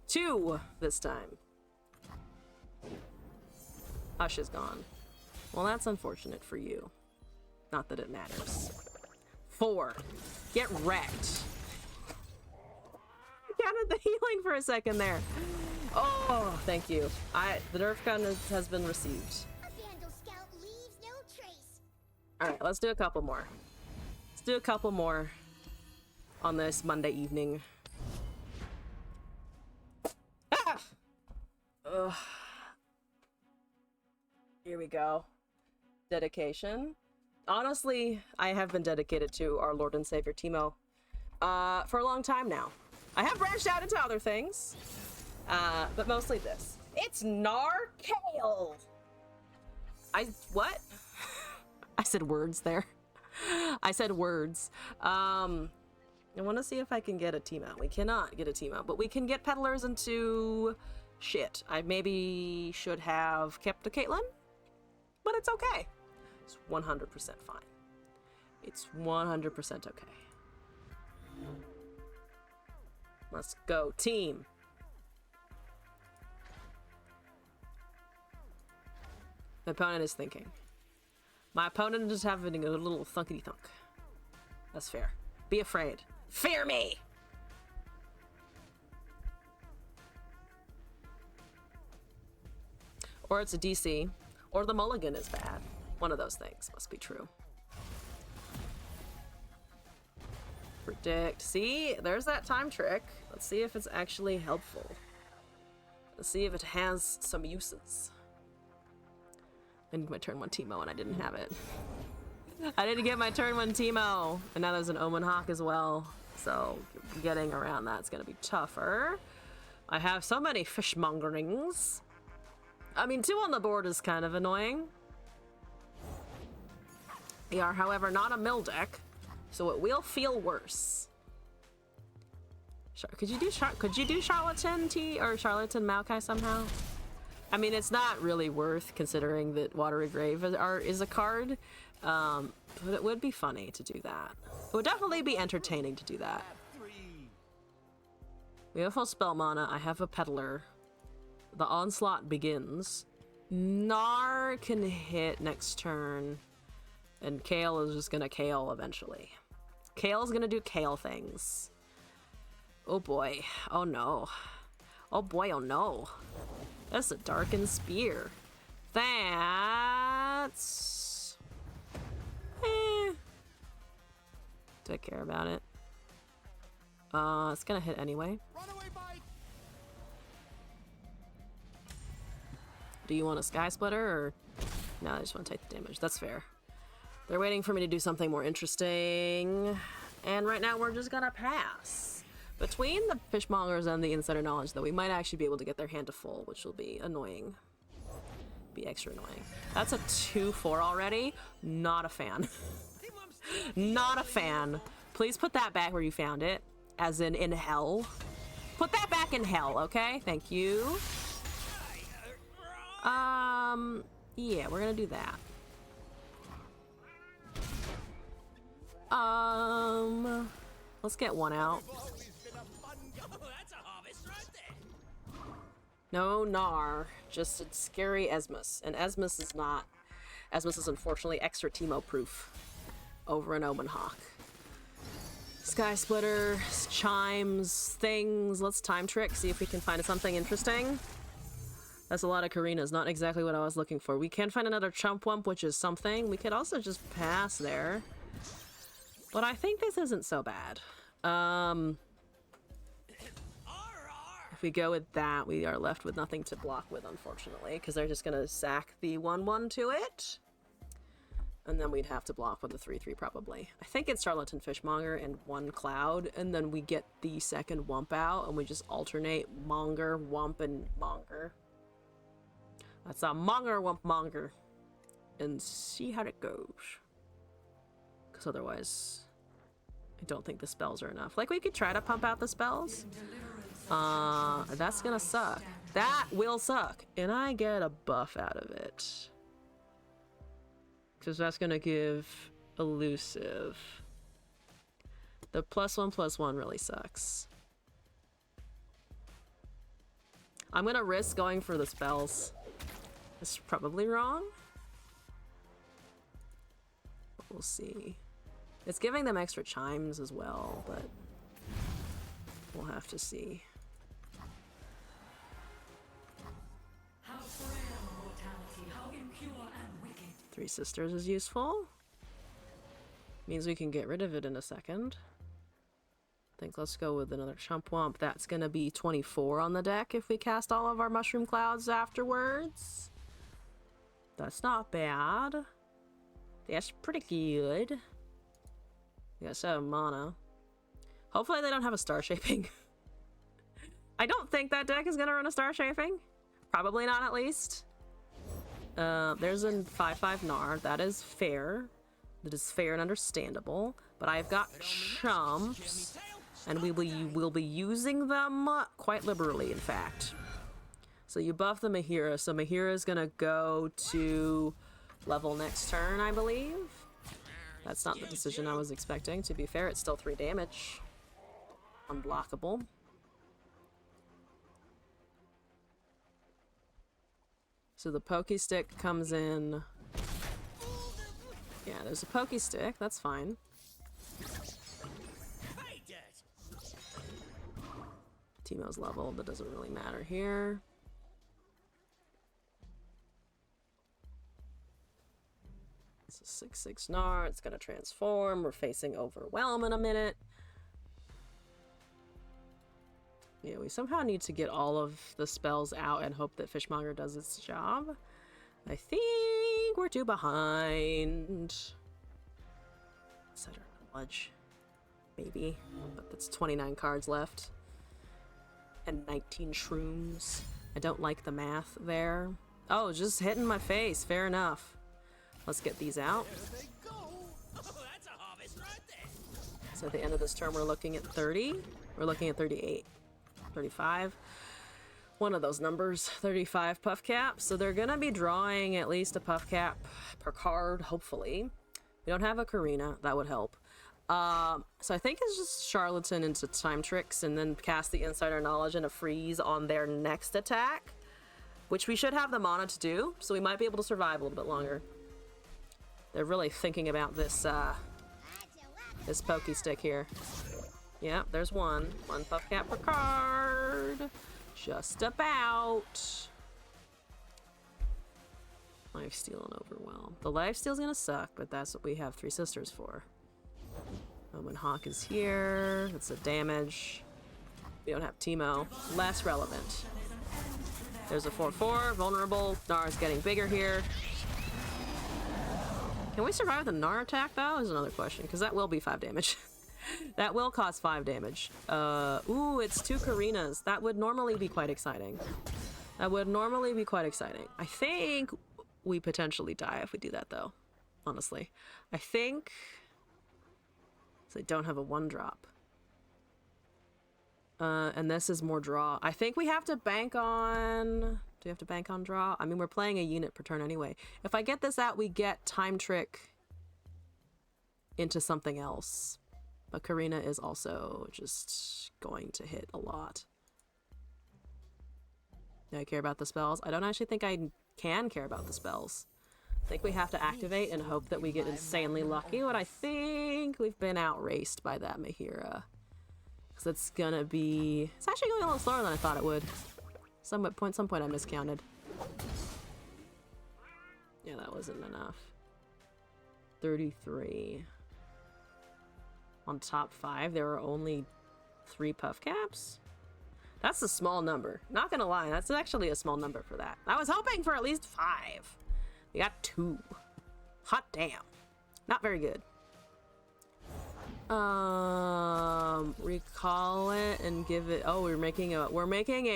2 this time. Hush is gone. Well, that's unfortunate for you. Not that it matters. 4. Get wrecked. Counted the healing for a second there. Oh, thank you. The Nerf gun has been received. A Vandal Scout leaves no trace. Alright, let's do a couple more. Let's do a couple more on this Monday evening. Ugh. Here we go. Dedication. Honestly, I have been dedicated to our Lord and Savior Teemo for a long time now. I have branched out into other things, but mostly this. It's Narkale! What? I said words there. I said words. I want to see if I can get a team out. We cannot get a team out, but we can get peddlers into shit. I maybe should have kept a Caitlyn, but it's okay. It's 100% fine. It's 100% okay. Let's go, team. My opponent is thinking. My opponent is having a little thunkety thunk. That's fair. Be afraid. Fear me! Or it's a DC, or the mulligan is bad. One of those things must be true. Predict. See, there's that time trick. Let's see if it's actually helpful. Let's see if it has some uses. I need my turn 1 Teemo and I didn't have it. I didn't get my turn 1 Teemo. And now there's an Omen Hawk as well. So getting around that's gonna be tougher. I have so many fishmongerings. I mean, 2 on the board is kind of annoying. We are, however, not a mill deck, so it will feel worse. Could you do Charlatan T or Charlatan Maokai somehow? I mean, it's not really worth considering that Watery Grave is a card, but it would be funny to do that. It would definitely be entertaining to do that. We have full spell mana. I have a peddler. The onslaught begins. Gnar can hit next turn, and Kale is just gonna Kale eventually. Kale's gonna do Kale things. Oh boy. Oh no. Oh boy, oh no. That's a Darkened Spear. That's... Do I care about it? It's gonna hit anyway. Do you want a Sky Splitter or... No, I just want to take the damage. That's fair. They're waiting for me to do something more interesting. And right now we're just gonna pass. Between the Fishmongers and the Insider Knowledge, though, we might actually be able to get their hand to full, which will be annoying. Be extra annoying. That's a 2-4 already. Not a fan. Not a fan. Please put that back where you found it. As in hell. Put that back in hell, okay? Thank you. Yeah, we're gonna do that. Let's get 1 out. No Gnar, just a scary Esmus. And Esmus is not... Esmus is unfortunately extra Teemo proof over an Omen Hawk. Sky Splitter, chimes, things. Let's time trick, see if we can find something interesting. That's a lot of Karinas, not exactly what I was looking for. We can find another Chump Wump, which is something. We could also just pass there. But I think this isn't so bad. If we go with that, we are left with nothing to block with, unfortunately, because they're just gonna sack the 1/1 to it. And then we'd have to block with the 3/3 probably. I think it's Charlatan Fishmonger and 1 Cloud, and then we get the second Wump out, and we just alternate Monger, Wump, and Monger. That's a Monger, Wump, Monger. And see how it goes. Because otherwise, I don't think the spells are enough. Like, we could try to pump out the spells. That's gonna suck. That will suck. And I get a buff out of it. Because that's gonna give elusive. The +1/+1 really sucks. I'm gonna risk going for the spells. It's probably wrong. But we'll see. It's giving them extra chimes as well, but we'll have to see. How frail mortality, how impure and wicked. 3 Sisters is useful. Means we can get rid of it in a second. think let's go with another Chump Wump. That's gonna be 24 on the deck if we cast all of our Mushroom Clouds afterwards. That's not bad. That's pretty good. We got 7 mana. Hopefully they don't have a Star Shaping. I don't think that deck is gonna run a Star Shaping. Probably not, at least. There's a 5/5 Gnar. That is fair. That is fair and understandable. But I've got Chumps, and we will be using them quite liberally, in fact. So you buff the Mahira. So Mahira is gonna go to level next turn, I believe. That's not the decision I was expecting. To be fair, it's still 3 damage. Unblockable. So the Pokey Stick comes in. Yeah, there's a Pokey Stick. That's fine. Teemo's level, but doesn't really matter here. It's a 6/6 Gnar. It's gonna transform. We're facing Overwhelm in a minute. Yeah, we somehow need to get all of the spells out and hope that Fishmonger does its job. I think we're too behind. Set her knowledge. Maybe. But that's 29 cards left. And 19 shrooms. I don't like the math there. Oh, just hitting my face. Fair enough. Let's get these out. So at the end of this term, we're looking at 30. We're looking at 38. 35. One of those numbers. 35 puff caps. So they're gonna be drawing at least a puff cap per card, hopefully. We don't have a Karina. That would help. So I think it's just Charlatan into Time Tricks and then cast the Insider Knowledge and a freeze on their next attack, which we should have the mana to do, so we might be able to survive a little bit longer. They're really thinking about this, this Pokey Stick here. Yeah, there's one. 1 puff cap per card. Just about. Lifesteal and Overwhelm. The lifesteal's gonna suck, but that's what we have 3 Sisters for. Omen Hawk is here. That's a damage. We don't have Teemo. Less relevant. There's a 4/4. Vulnerable. Gnar's getting bigger here. Can we survive the Gnar attack, though? Is another question, because that will be 5 damage. That will cost 5 damage. Ooh, it's 2 Karinas. That would normally be quite exciting. That would normally be quite exciting. I think we potentially die if we do that, though. Honestly. I think... So they don't have a 1-drop. And this is more draw. I think we have to bank on... Do we have to bank on draw? I mean, we're playing a unit per turn anyway. If I get this out, we get Time Trick into something else. But Karina is also just going to hit a lot. Do I care about the spells? I don't actually think I can care about the spells. I think we have to activate and hope that we get insanely lucky, but I think we've been outraced by that Mahira. Because it's gonna be... It's actually going a little slower than I thought it would. Some point I miscounted. Yeah, that wasn't enough. 33. On top 5, there were only 3 puff caps? That's a small number. Not gonna lie, that's actually a small number for that. I was hoping for at least 5. We got 2. Hot damn. Not very good. Recall it and give it... Oh, we're making a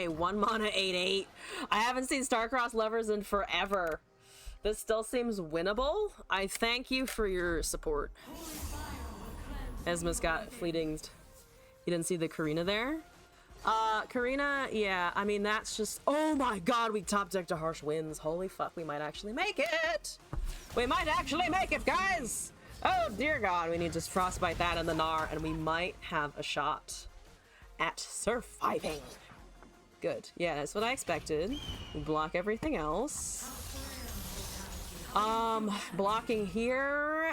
1 mana 8/8. I haven't seen Starcross Lovers in forever. This still seems winnable. I thank you for your support. Esma's got fleeting... You didn't see the Karina there? Karina, yeah, I mean, that's just... Oh my god, we top decked a Harsh Winds. Holy fuck, we might actually make it! We might actually make it, guys! Oh dear god, we need to frostbite that in the Gnar, and we might have a shot at surviving. Good. Yeah, that's what I expected. We block everything else. Blocking here,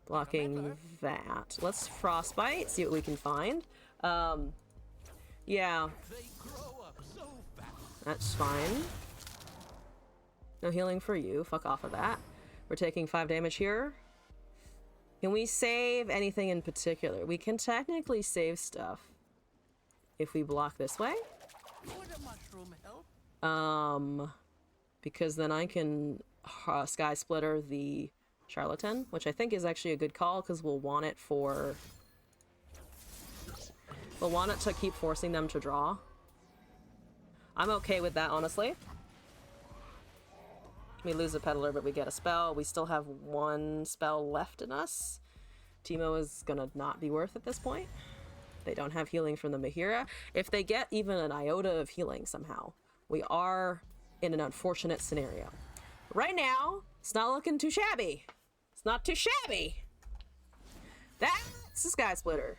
blocking that. Let's frostbite, see what we can find. Yeah. That's fine. No healing for you. Fuck off of that. We're taking 5 damage here. Can we save anything in particular? We can technically save stuff if we block this way. Would a mushroom help? Because then I can Sky Splitter the Charlatan, which I think is actually a good call because we'll want it for... We'll want it to keep forcing them to draw. I'm okay with that, honestly. We lose a Peddler, but we get a spell. We still have one spell left in us. Teemo is gonna not be worth at this point. They don't have healing from the Mahira. If they get even an iota of healing somehow, we are in an unfortunate scenario. Right now, it's not looking too shabby. It's not too shabby. That's a Sky Splitter.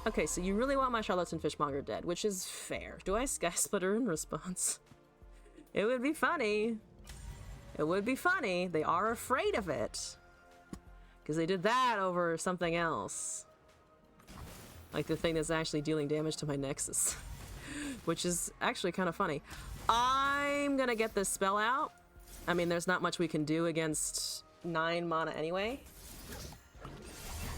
Okay, so you really want my Charlatan Fishmonger dead, which is fair. Do I Sky Splitter in response? It would be funny. It would be funny. They are afraid of it. Because they did that over something else. Like the thing that's actually dealing damage to my Nexus. Which is actually kind of funny. I'm gonna get this spell out. I mean, there's not much we can do against 9 mana anyway.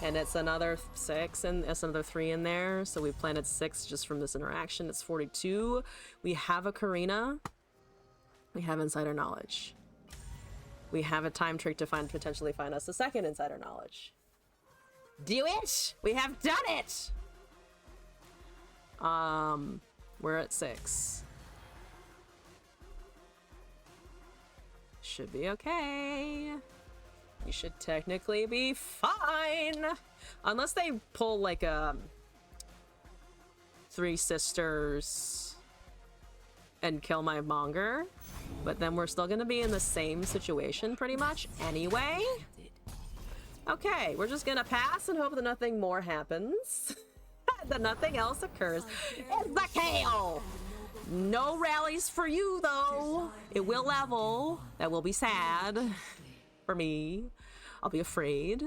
And it's another 6, and it's another 3 in there. So we planted 6 just from this interaction. It's 42. We have a Karina. We have Insider Knowledge. We have a time trick to potentially find us a second Insider Knowledge. Do it! We have done it! We're at 6. Should be okay. You should technically be fine. Unless they pull like a 3 sisters and kill my Monger. But then we're still gonna be in the same situation pretty much anyway. Okay, we're just gonna pass and hope that nothing more happens. That nothing else occurs. It's the KO! No rallies for you though. It will level. That will be sad. For me. I'll be afraid.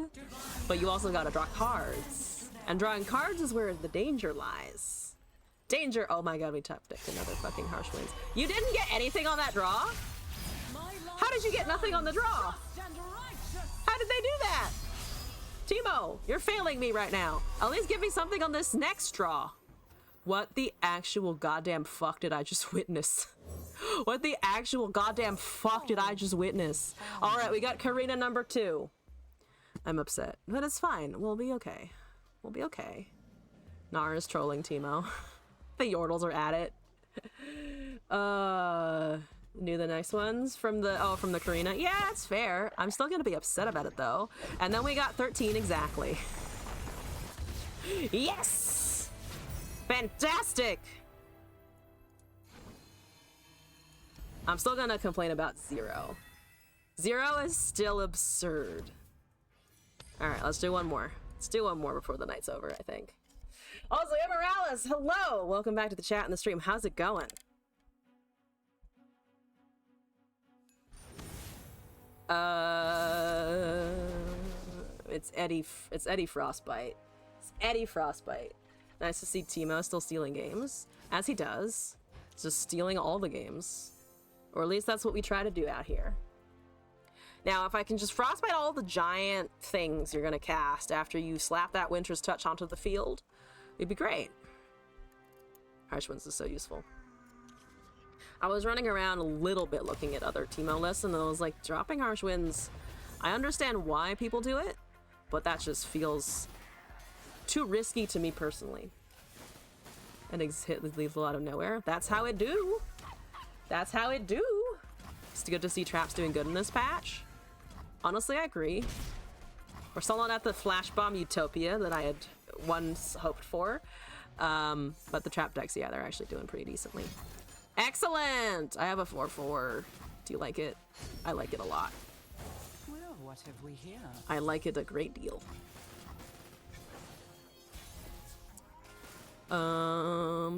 But you also gotta draw cards. And drawing cards is where the danger lies. Danger! Oh my god, we top decked another fucking Harsh Winds. You didn't get anything on that draw? How did you get nothing on the draw? How did they do that? Teemo, you're failing me right now. At least give me something on this next draw. What the actual goddamn fuck did I just witness? What the actual goddamn fuck did I just witness? Alright, we got Karina number 2. I'm upset, but it's fine. We'll be okay. We'll be okay. Nara's trolling Teemo. The Yordles are at it. Knew the nice ones from the Karina. Yeah, it's fair. I'm still gonna be upset about it though. And then we got 13 exactly. Yes! Fantastic! I'm still gonna complain about 0. 0 is still absurd. Alright, let's do one more. Let's do one more before the night's over, I think. Also, Morales, hello! Welcome back to the chat and the stream. How's it going? It's Eddie Frostbite. It's Eddie Frostbite. Nice to see Teemo still stealing games. As he does. Just stealing all the games. Or at least that's what we try to do out here. Now, if I can just Frostbite all the giant things you're gonna cast after you slap that Winter's Touch onto the field, it'd be great. Harsh Winds is so useful. I was running around a little bit looking at other Teemo lists, and I was like, dropping Harsh Winds, I understand why people do it, but that just feels too risky to me personally. And it leaves a lot of nowhere. That's how it do. That's how it do. It's good to see traps doing good in this patch. Honestly, I agree. We're still not at the Flash Bomb Utopia that I had once hoped for. But the trap decks, yeah, they're actually doing pretty decently. Excellent! I have a 4/4. Do you like it? I like it a lot. Well, what have we here? I like it a great deal.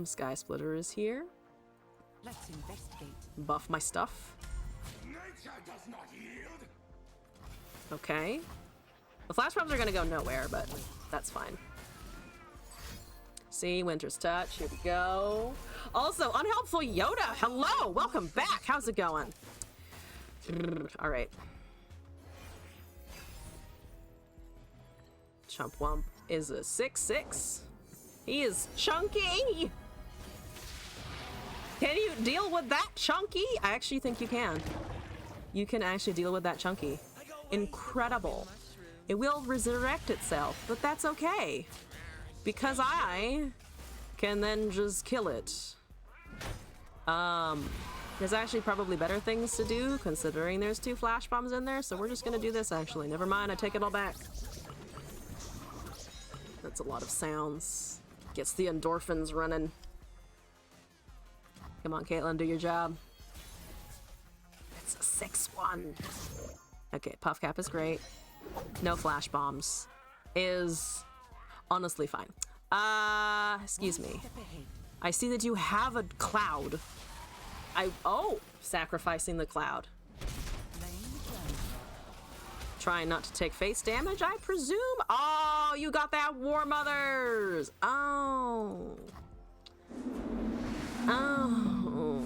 Sky Splitter is here. Let's investigate. Buff my stuff. Nature does not yield. Okay. The flash bombs are gonna go nowhere, but that's fine. See, Winter's Touch, here we go. Also, Unhelpful Yoda, hello, welcome back, how's it going? All right. Chump Wump is a 6/6. He is chunky! Can you deal with that chunky? I actually think you can. You can actually deal with that chunky. Incredible. It will resurrect itself, but that's okay. Because I can then just kill it. There's actually probably better things to do, considering there's 2 flash bombs in there, so we're just gonna do this actually. Never mind, I take it all back. That's a lot of sounds. Gets the endorphins running. Come on, Caitlyn, do your job. It's a 6-1. Okay, Puff Cap is great. No flash bombs. Is honestly fine. Excuse me. I see that you have a cloud. Oh, sacrificing the cloud. Trying not to take face damage, I presume. Oh, you got that War Mothers. Oh. Oh.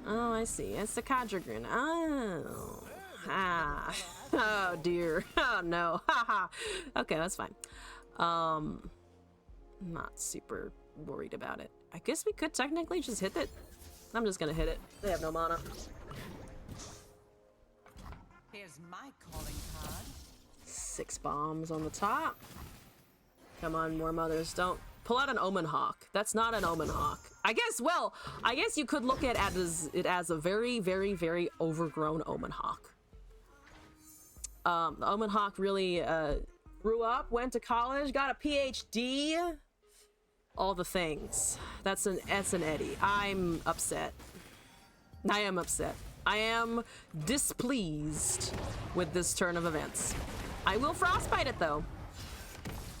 Oh, I see. It's the Kadrigrin. Oh. Ah. Oh, dear. Oh, no. Haha. Okay, that's fine. I'm not super worried about it. I guess we could technically just hit it. I'm just gonna hit it. They have no mana. Here's my calling card. 6 bombs on the top. Come on, War Mothers. Don't pull out an Omen Hawk. That's not an Omen Hawk. I guess you could look at it as a very, very, very overgrown Omen Hawk. The Omen Hawk really grew up, went to college, got a PhD. All the things. That's an Eddie. I'm upset. I am upset. I am displeased with this turn of events. I will frostbite it though.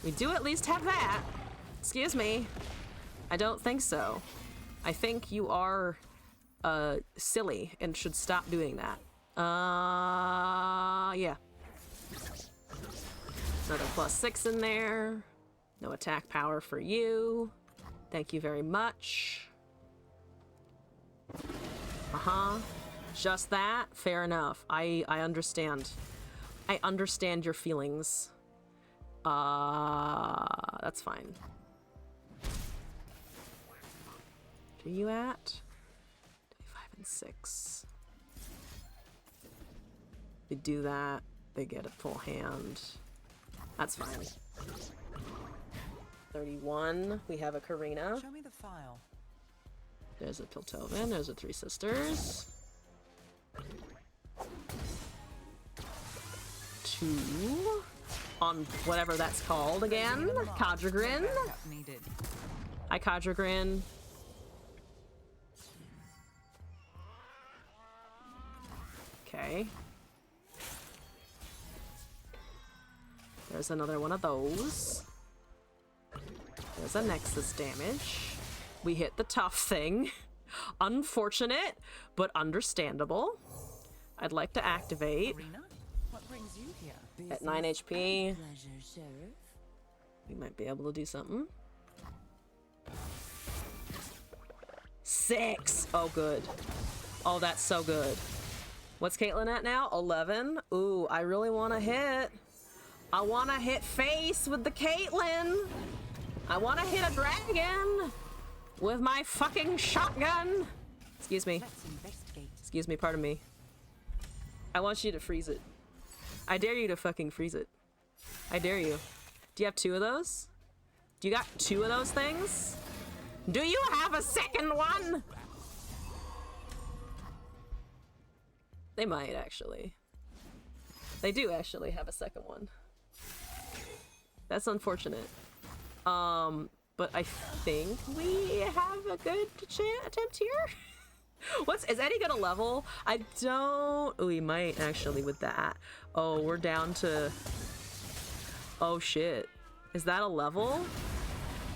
We do at least have that. Excuse me. I don't think so. I think you are silly and should stop doing that. Yeah. Another +6 in there. No attack power for you. Thank you very much. Just that? Fair enough. I understand. I understand your feelings. That's fine. Where are you at? 5 and 6. They do that. They get a full hand. That's fine. 31. We have a Karina. Show me the file. There's a Piltover. There's a 3 Sisters. 2 on whatever that's called again. Kadrigrin. Backup needed. Hi, Kadrigrin. Okay. There's another one of those. There's a Nexus damage. We hit the tough thing. Unfortunate, but understandable. I'd like to activate. Karina, what brings you here? At 9 HP. Pleasure, Sheriff. We might be able to do something. 6! Oh, good. Oh, that's so good. What's Caitlyn at now? 11? Ooh, I really want to hit. I want to hit face with the Caitlyn. I want to hit a dragon with my fucking shotgun. Excuse me. Let's investigate. Excuse me, pardon me. I want you to freeze it. I dare you to fucking freeze it. I dare you. Do you have 2 of those? Do you got 2 of those things? Do you have a second one? They might actually. They do actually have a second one. That's unfortunate. But I think we have a good attempt here. Is Eddie gonna level? I don't. Oh, he might actually with that. Oh, we're down to. Oh shit. Is that a level?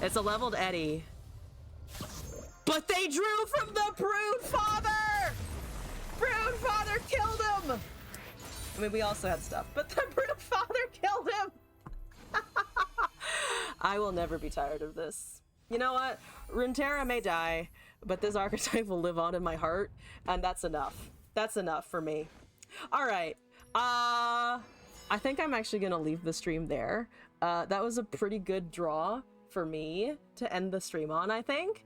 It's a leveled Eddie. But they drew from the Brood Father! Brood Father killed him! I mean, we also had stuff, but the Brood Father killed him! I will never be tired of this. You know what? Runeterra may die, but this archetype will live on in my heart, and that's enough. That's enough for me. Alright. I think I'm actually gonna leave the stream there. that was a pretty good draw for me to end the stream on, I think.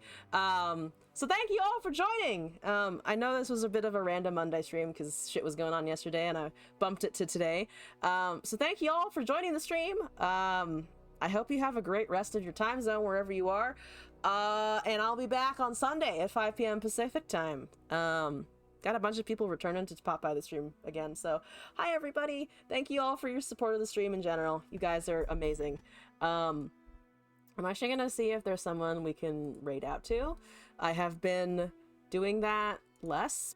So thank you all for joining. I know this was a bit of a random Monday stream because shit was going on yesterday and I bumped it to today. So thank you all for joining the stream. I hope you have a great rest of your time zone wherever you are. And I'll be back on Sunday at 5 p.m. Pacific time. Got a bunch of people returning to pop by the stream again. So hi everybody. Thank you all for your support of the stream in general. You guys are amazing. I'm actually gonna see if there's someone we can raid out to. I have been doing that less.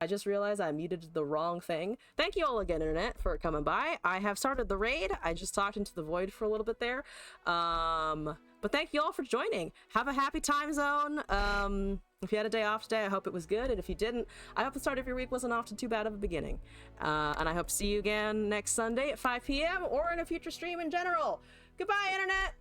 I just realized I muted the wrong thing. Thank you all again, Internet, for coming by. I have started the raid. I just talked into the void for a little bit there. But thank you all for joining. Have a happy time zone. If you had a day off today, I hope it was good. And if you didn't, I hope the start of your week wasn't off to too bad of a beginning. And I hope to see you again next Sunday at 5 p.m. or in a future stream in general. Goodbye, Internet!